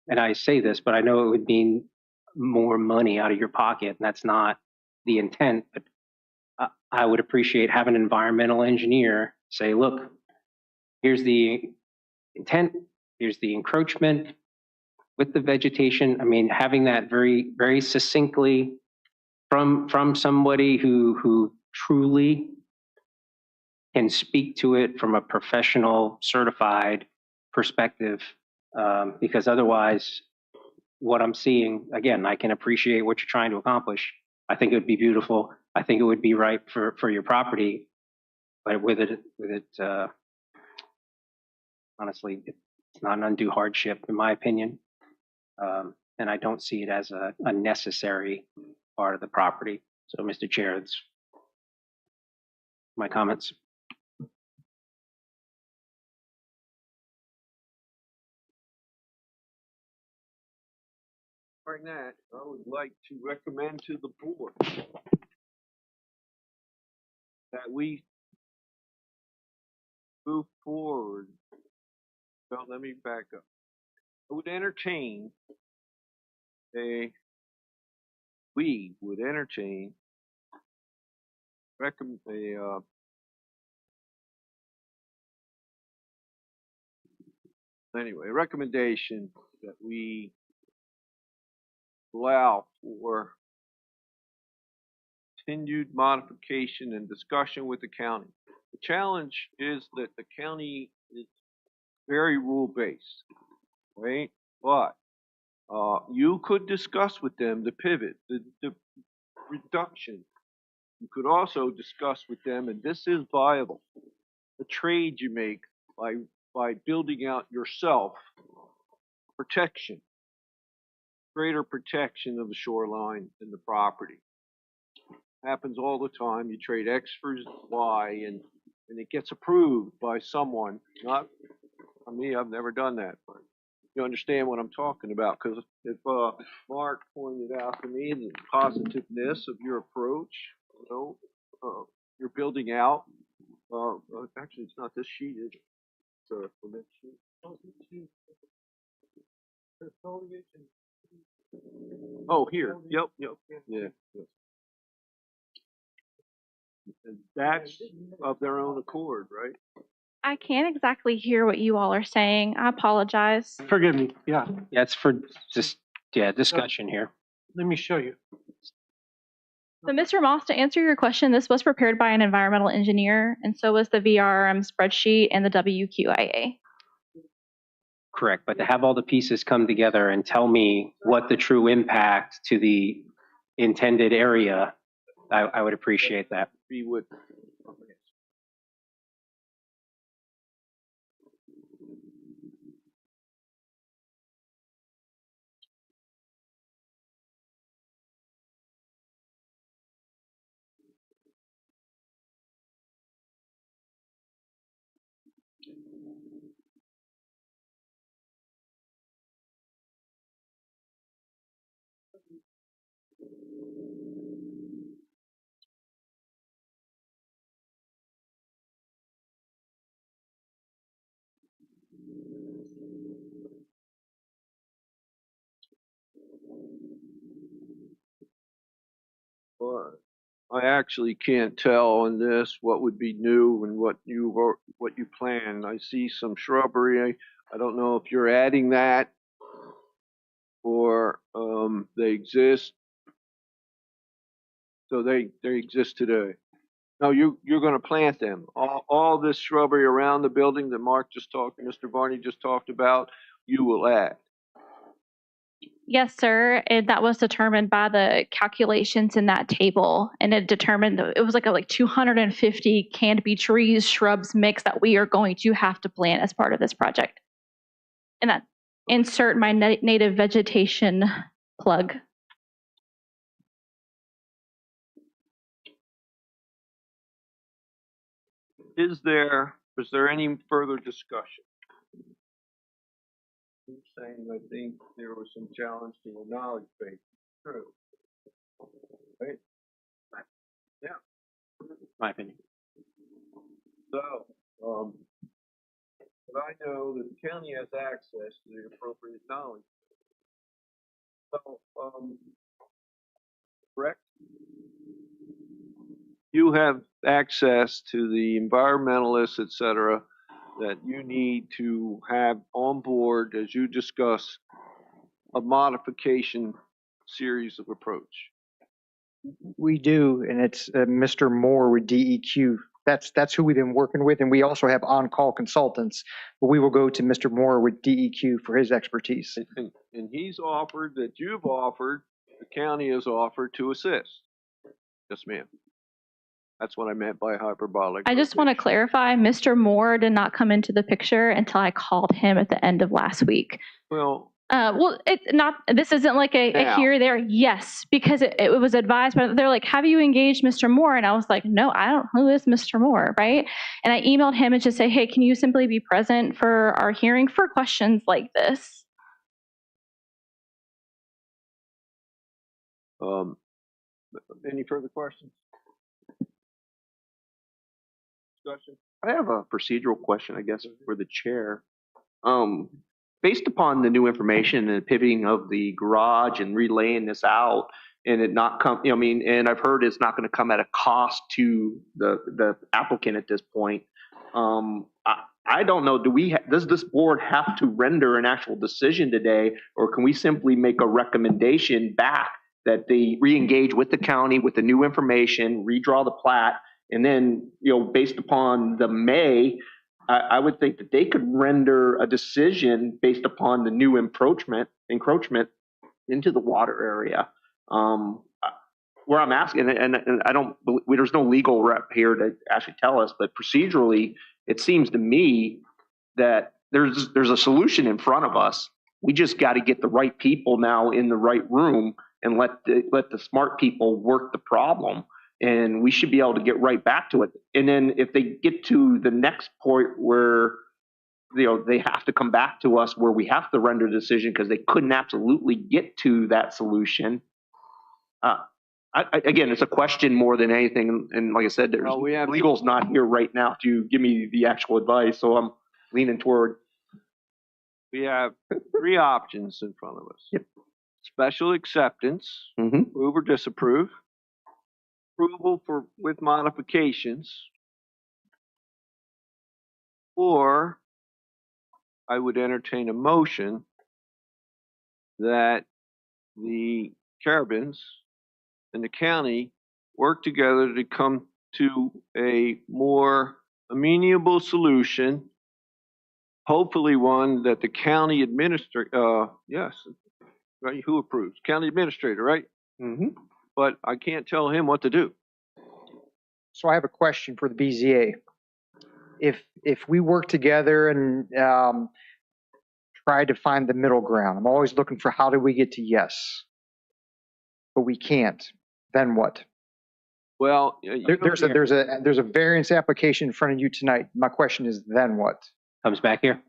and I say this, but I know it would mean more money out of your pocket, and that's not the intent. But I would appreciate having an environmental engineer say, look, here's the intent, here's the encroachment with the vegetation. I mean, having that very, very succinctly from somebody who truly can speak to it from a professional, certified perspective, because otherwise, what I'm seeing, again, I can appreciate what you're trying to accomplish. I think it would be beautiful. I think it would be right for your property, but with it, honestly, it's not an undue hardship, in my opinion. And I don't see it as a necessary part of the property. So, Mr. Chair, that's my comments. Right now, I would like to recommend to the board that we move forward, well, let me back up. I would entertain we would entertain a recommendation that we allow for continued modification and discussion with the county. The challenge is that the county is very rule-based, right? But you could discuss with them the pivot, the reduction. You could also discuss with them, and this is viable, the trade you make by building out yourself protection, greater protection of the shoreline and the property. Happens all the time. You trade X for Y, and it gets approved by someone. Not me. I've never done that, but you understand what I'm talking about. Because if Mark pointed out to me the positiveness of your approach, you know, you're building out. Actually, it's not this sheet, is it? It's the next sheet. Oh, here. Yep. Yeah. And that's of their own accord, right? I can't exactly hear what you all are saying. I apologize. Forgive me, yeah. Yeah, it's for just, discussion here. Let me show you. So, Mr. Moss, to answer your question, this was prepared by an environmental engineer, and so was the VRM spreadsheet and the WQIA. Correct, but to have all the pieces come together and tell me what the true impact to the intended area, I would appreciate that. Be with. But I actually can't tell on this what would be new and what you plan. I see some shrubbery. I don't know if you're adding that or they exist. So they exist today. No, you're going to plant them. All this shrubbery around the building that Mr. Barney just talked about, you will add. Yes, sir. And that was determined by the calculations in that table. And it determined it was like 250 canopy trees, shrubs mix that we are going to have to plant as part of this project. And that insert my native vegetation plug. Is there any further discussion? I'm saying I think there was some challenge to the knowledge base. True. Right? Yeah. My opinion. So, but I know that the county has access to the appropriate knowledge. So, correct? You have access to the environmentalists, et cetera, that you need to have on board as you discuss a modification series of approach. We do, and it's Mr. Moore with DEQ. That's who we've been working with, and we also have on-call consultants. But we will go to Mr. Moore with DEQ for his expertise. And he's offered that you've offered, the county has offered to assist. Yes, ma'am. That's what I meant by hyperbolic. I just want to clarify, Mr. Moore did not come into the picture until I called him at the end of last week. Well, this isn't like a here or there. Yes, because it was advised, but they're like, have you engaged Mr. Moore? And I was like, no, I don't. Who is Mr. Moore, right? And I emailed him and just say, hey, can you simply be present for our hearing for questions like this? Any further questions? Discussion? I have a procedural question, I guess, for the chair. Based upon the new information and pivoting of the garage and relaying this out and it not come, I mean, and I've heard it's not going to come at a cost to the applicant at this point. I don't know, does this board have to render an actual decision today, or can we simply make a recommendation back that they re-engage with the county with the new information, redraw the plat, and then, based upon the May, I would think that they could render a decision based upon the new encroachment into the water area. Where I'm asking, and I don't, there's no legal rep here to actually tell us, but procedurally, it seems to me that there's a solution in front of us. We just got to get the right people now in the right room and let the smart people work the problem. And we should be able to get right back to it. And then if they get to the next point where, they have to come back to us where we have to render a decision because they couldn't absolutely get to that solution. Again, it's a question more than anything. And like I said, legal's not here right now to give me the actual advice. So I'm leaning toward. We have 3 options in front of us. Yep. Special acceptance, approve or disapprove. Approval with modifications, or I would entertain a motion that the Carabins and the county work together to come to a more amenable solution, hopefully one that the county administrator, yes, right, who approves? County administrator, right? Mm-hmm. But I can't tell him what to do. So I have a question for the BZA. If we work together and try to find the middle ground, I'm always looking for how do we get to yes, but we can't. Then what? Well, There's a variance application in front of you tonight. My question is, then what? Comes back here.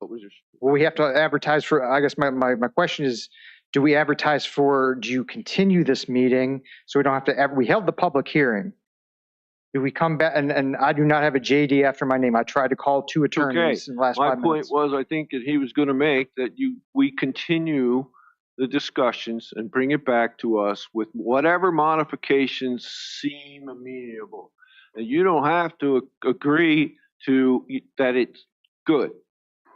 what was your? Well, we have to advertise for, I guess my question is, do you continue this meeting so we don't have to, we held the public hearing. Do we come back, and I do not have a JD after my name. I tried to call 2 attorneys in the last 5 My minutes. point was, I think that he was going to make that we continue the discussions and bring it back to us with whatever modifications seem amenable. And you don't have to agree to that it's good.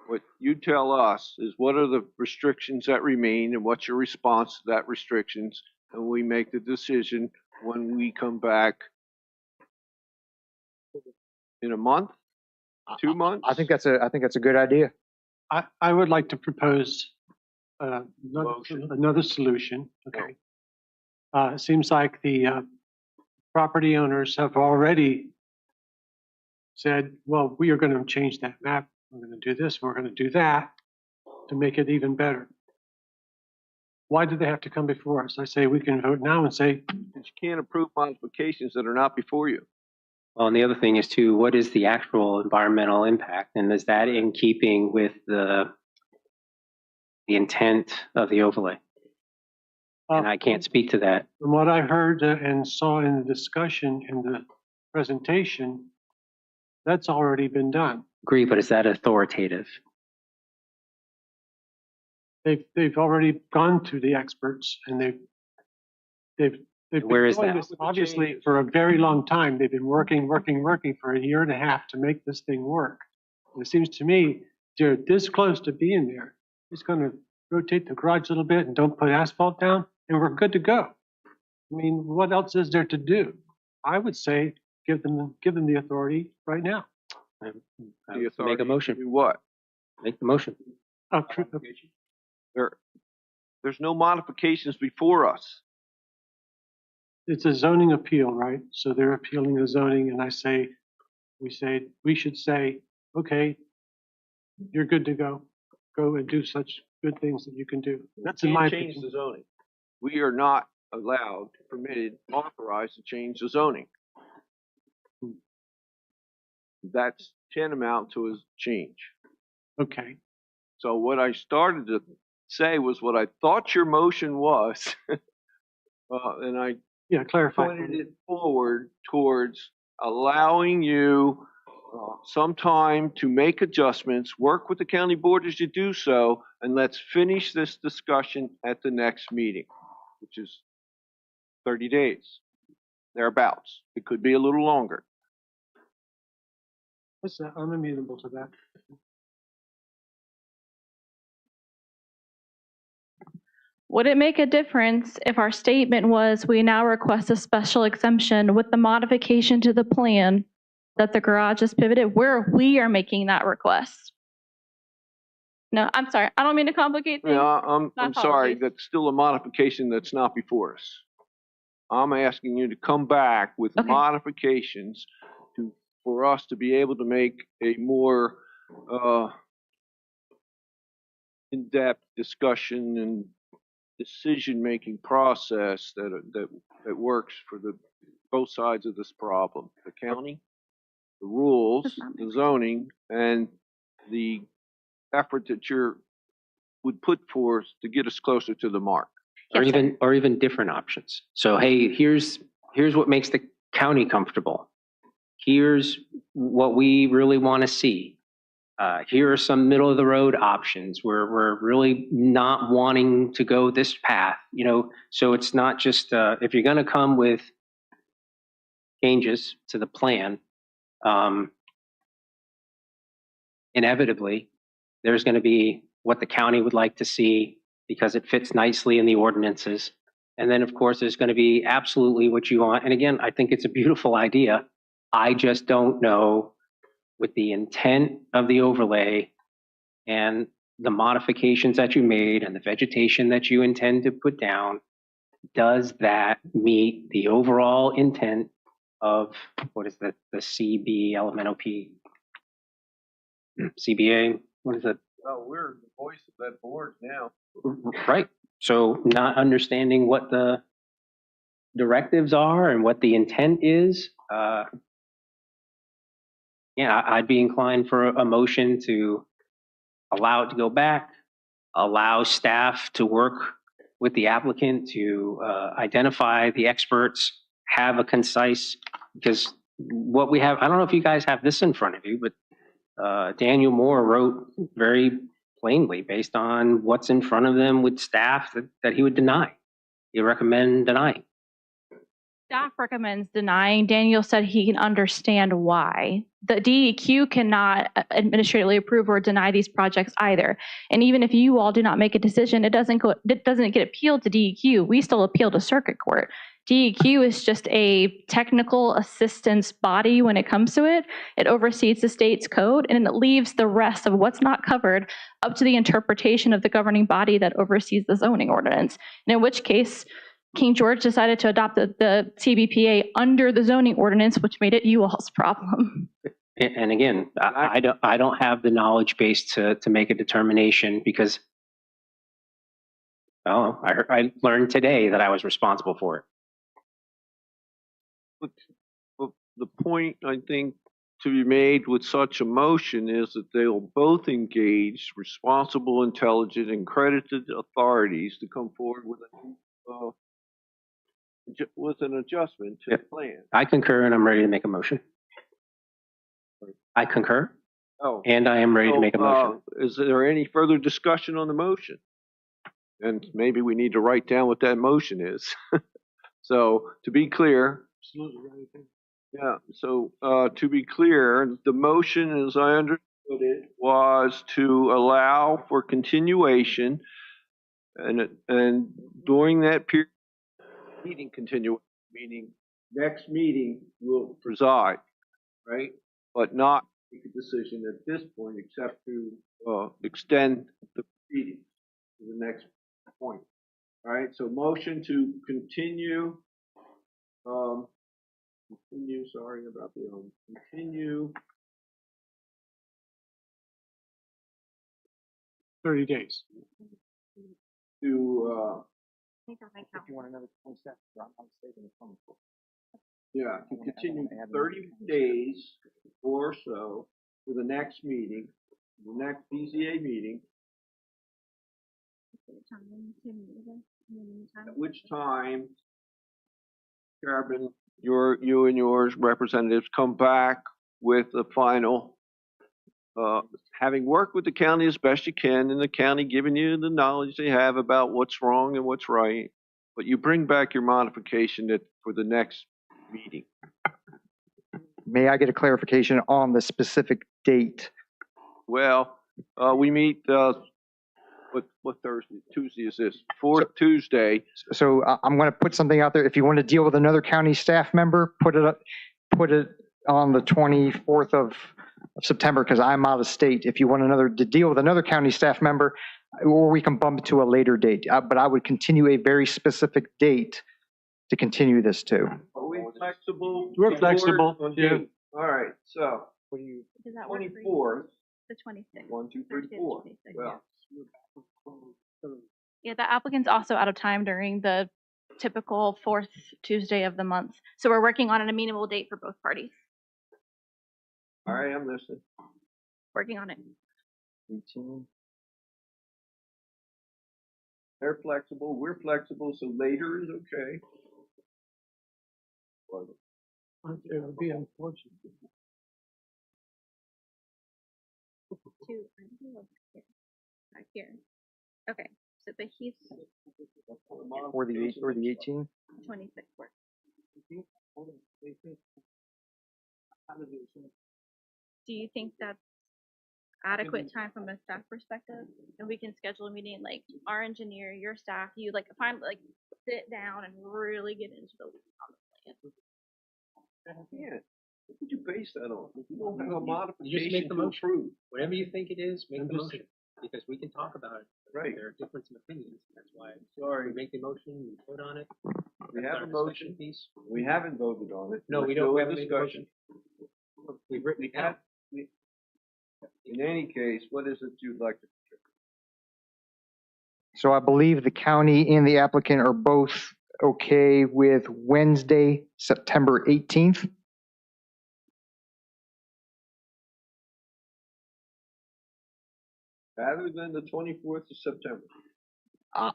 What you tell us is what are the restrictions that remain and what's your response to that restrictions, and we make the decision when we come back in a month, 2 months. I think that's a good idea. I would like to propose Motion. another solution. Okay. It seems like the property owners have already said, well, we are going to change that map. We're going to do this. We're going to do that to make it even better. Why do they have to come before us? I say we can vote now and say, You can't approve modifications that are not before you. Well, and the other thing is too, what is the actual environmental impact? And is that in keeping with the intent of the overlay? And I can't speak to that. From what I heard and saw in the discussion in the presentation, that's already been done. Agree, but is that authoritative? They've already gone to the experts and they've been Where is doing that? this obviously for a very long time. They've been working for a year and a half to make this thing work. And it seems to me they're this close to being there. It's going to rotate the garage a little bit and don't put asphalt down, and we're good to go. I mean, what else is there to do? I would say give them the authority right now. Make a motion. To do what? Make the motion. There's no modifications before us. It's a zoning appeal, right? So they're appealing the zoning, and we should say, okay, you're good to go. Go and do such good things that you can do. That's in my Change opinion. the zoning. We are not allowed, permitted, authorized to change the zoning. That's tantamount to a change. Okay. So what I started to say was what I thought your motion was, and I Yeah, clarify. pointed it forward towards allowing you some time to make adjustments, work with the county board as you do so, and let's finish this discussion at the next meeting, which is 30 days, thereabouts. It could be a little longer. I'm amenable to that. Would it make a difference if our statement was we now request a special exemption with the modification to the plan that the garage is pivoted, where we are making that request? No, I'm sorry. I don't mean to complicate things. Yeah, My I'm sorry, apologies. that's still a modification that's not before us. I'm asking you to come back with Okay. modifications for us to be able to make a more in-depth discussion and decision-making process that works for both sides of this problem. The county, the rules, the zoning, and the effort that would put forth to get us closer to the mark. Yes, sir. Or even different options. So, hey, here's what makes the county comfortable. Here's what we really want to see. Here are some middle of the road options where we're really not wanting to go this path, so it's not just, if you're going to come with changes to the plan, inevitably, there's going to be what the county would like to see because it fits nicely in the ordinances. And then, of course, there's going to be absolutely what you want. And again, I think it's a beautiful idea. I just don't know, with the intent of the overlay and the modifications that you made and the vegetation that you intend to put down, does that meet the overall intent of, what is the CBLMNOP? CBA, what is it? Well, we're the voice of that board now. Right. So not understanding what the directives are and what the intent is, I'd be inclined for a motion to allow it to go back, allow staff to work with the applicant to identify the experts, have a concise, because what we have, I don't know if you guys have this in front of you, but Daniel Moore wrote very plainly, based on what's in front of them with staff, that he would deny. He recommend denying. Staff recommends denying. Daniel said he can understand why. The DEQ cannot administratively approve or deny these projects either. And even if you all do not make a decision, it doesn't get appealed to DEQ. We still appeal to circuit court. DEQ is just a technical assistance body when it comes to it. It oversees the state's code, and it leaves the rest of what's not covered up to the interpretation of the governing body that oversees the zoning ordinance. And in which case, King George decided to adopt the CBPA under the zoning ordinance, which made it you all's problem. And again, I don't have the knowledge base to make a determination because, well, I learned today that I was responsible for it. But the point, I think, to be made with such a motion is that they will both engage responsible, intelligent, and credited authorities to come forward with an adjustment to the plan. I concur, and I'm ready to make a motion. I concur, and I am ready to make a motion. Is there any further discussion on the motion? And maybe we need to write down what that motion is. So to be clear, to be clear, the motion, as I understood it, was to allow for continuation, and during that period, meeting continue, meaning next meeting will preside, right? But not make a decision at this point except to extend the proceedings to the next point. All right, so motion to continue, continue 30 days. to, to continue 30 days or so for the next meeting, the next BZA meeting, at which time Carabin you and yours representatives come back with a final, having worked with the county as best you can, and the county giving you the knowledge they have about what's wrong and what's right, but you bring back your modification for the next meeting. May I get a clarification on the specific date? Well, we meet, what Thursday, Tuesday is this? Fourth Tuesday. So I'm going to put something out there. If you want to deal with another county staff member, put it on the 24th of September, because I'm out of state. If you want to deal with another county staff member, or we can bump it to a later date. But I would continue a very specific date to continue this to. Are we flexible? We're flexible, yeah. All right, so Does that work for you? 24th, The 26th. 1, 2, 3, Thursday the 4. 26th, Well, Yeah, the applicant's also out of time during the typical fourth Tuesday of the month. So we're working on an amenable date for both parties. all right, I'm listening. Working on it. 18. They're flexible, we're flexible, so later is okay. It would be unfortunate. Back here. Okay, so but he's Or the 18th? 26 work. Do you think that's adequate time from a staff perspective? And we can schedule a meeting, like our engineer, your staff, you like find like sit down and really get into the weeds on the plan. Yeah, what would you base that on? If you don't have a You just modification make the to motion. approve. Whatever you think it is, make I'm the just- motion, because we can talk about it. Right. There are difference in opinions, that's why. Sorry. We make the motion, we vote on it. We That's have our a discussion motion, piece. we haven't voted on it. No, We're we don't, still we in haven't made the discussion. motion. We've written it down. In any case, what is it you'd like to? So I believe the county and the applicant are both okay with Wednesday, September 18th. Rather than the 24th of September.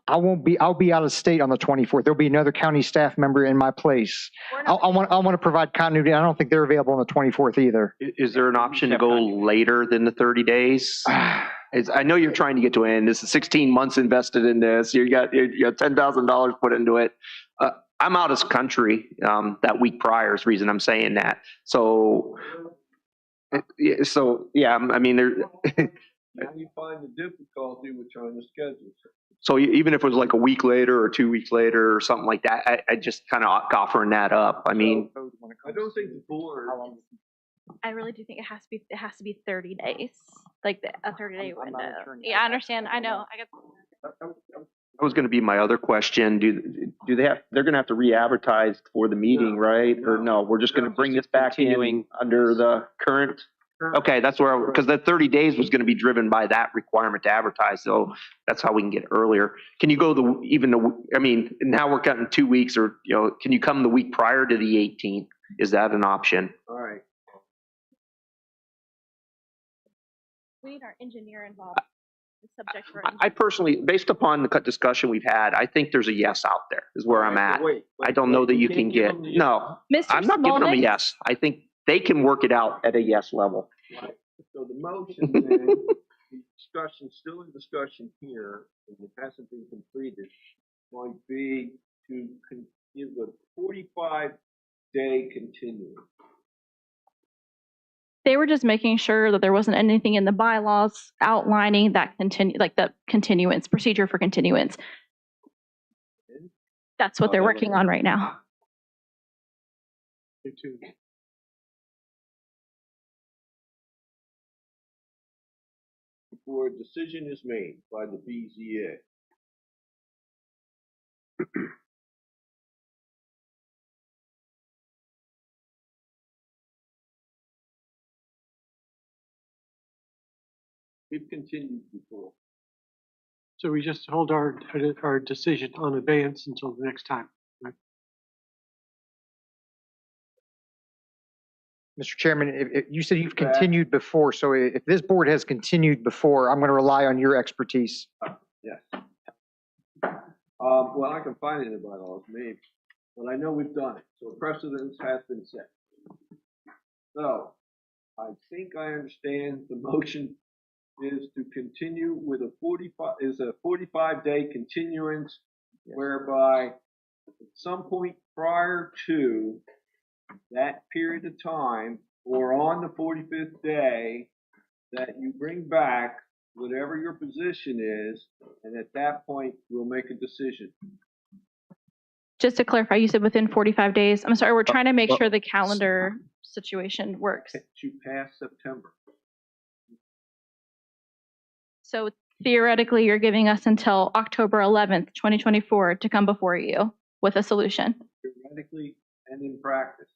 I'll be out of state on the 24th. There'll be another county staff member in my place. We're I not, want to provide continuity. I don't think they're available on the 24th either. Is there an option to go later than the 30 days? I know you're trying to get to an end. This is 16 months invested in this. You got $10,000 put into it. I'm out of country that week prior is the reason I'm saying that. So yeah, I mean, there. Now you find the difficulty with trying to schedule. So even if it was like a week later or 2 weeks later or something like that, I just kind of offering that up. I mean, I don't think the board. I really do think it has to be 30 days, like a 30-day I'm not an window. attorney. Yeah, I understand. I know. I get. that was going to be my other question. Do they have? They're going to have to re-advertise for the meeting, right? Or no? We're just going to bring this back in under the current. Okay, that's where, because that 30 days was going to be driven by that requirement to advertise, so that's how we can get earlier. Can you go I mean, now we're cutting 2 weeks, or, can you come the week prior to the 18th? Is that an option? All right. We need our engineer involved. The subject for I personally, based upon the discussion we've had, I think there's a yes out there, is where I'm at. I don't know that you can get, no, Mr. I'm not giving them a Smolnik? yes. I think they can work it out at a yes level. Right. So the motion then, the discussion, still in discussion here, and it hasn't been completed, might be to give a 45-day continuance. They were just making sure that there wasn't anything in the bylaws outlining that the continuance, procedure for continuance. That's what they're working on right now. You too. Before a decision is made by the BZA. We've continued before. So we just hold our decision on abeyance until the next time. Right? Mr. Chairman, if you said you've continued before, so if this board has continued before, I'm going to rely on your expertise. Yes. Well, I can find it in the bylaws, maybe. but I know we've done it, so precedence has been set. So, I think I understand the motion is to continue with a 45-day continuance whereby at some point prior to that period of time or on the 45th day that you bring back whatever your position is, and at that point, we'll make a decision. Just to clarify, you said within 45 days. I'm sorry, we're trying to make sure the calendar situation works. To pass September. So theoretically, you're giving us until October 11th, 2024 to come before you with a solution. Theoretically and in practice.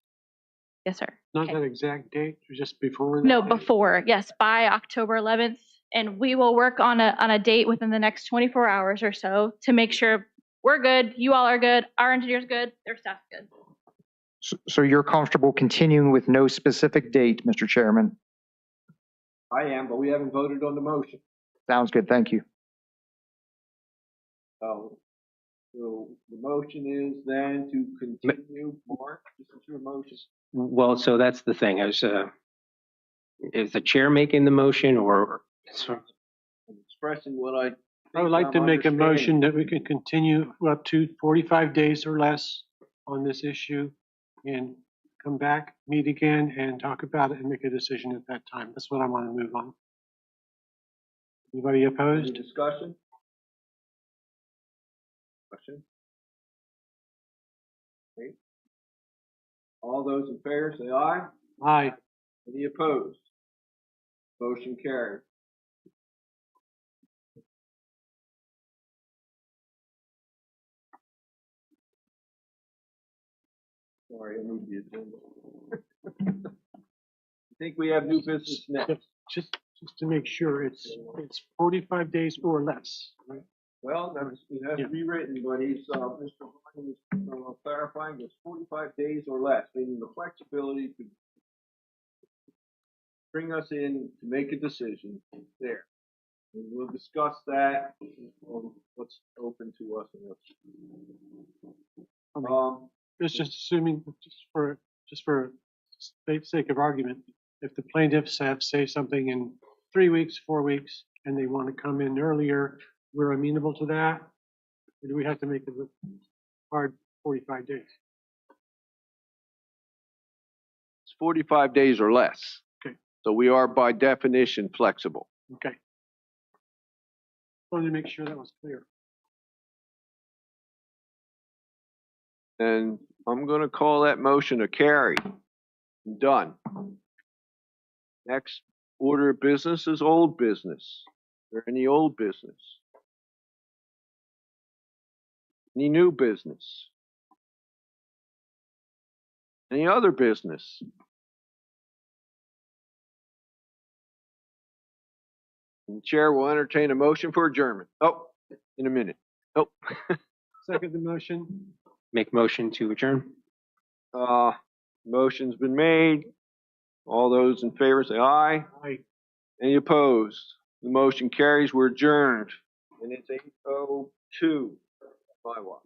Yes, sir. Not Okay. that exact date, or just before that No, date? before, yes, by October 11th. And we will work on a date within the next 24 hours or so to make sure we're good, you all are good, our engineer's good, their staff's good. So you're comfortable continuing with no specific date, Mr. Chairman? I am, but we haven't voted on the motion. Sounds good. Thank you. So the motion is then to continue, Mark, this is your motion. Well, so that's the thing. Is the chair making the motion or? I'm expressing what I. I would like to make a motion that we can continue up to 45 days or less on this issue and come back, meet again, and talk about it and make a decision at that time. That's what I want to move on. Anybody Any opposed? discussion? Question? Okay. All those in favor say aye. Aye. Any opposed? Motion carried. Sorry, I moved the agenda. I think we have new business next. Just to make sure, it's 45 days or less, right? Well, it has to be written, but he's, Mr. Ryan is clarifying it's 45 days or less, meaning the flexibility to bring us in to make a decision there. And we'll discuss that, what's open to us and what's. It's just assuming, just for sake of argument, if the plaintiffs have, say, something in 3 weeks, 4 weeks, and they want to come in earlier, we're amenable to that? Or do we have to make it a hard 45 days? It's 45 days or less. Okay. So we are by definition flexible. Okay. Wanted to make sure that was clear. And I'm going to call that motion a carry. Done. Next order of business is old business. Is there any old business? Any new business? Any other business? And the chair will entertain a motion for adjournment. Oh, in a minute. Oh. Second the motion. Make motion to adjourn. Motion's been made. All those in favor say aye. Aye. Any opposed? The motion carries. We're adjourned. And it's 8:02. My watch.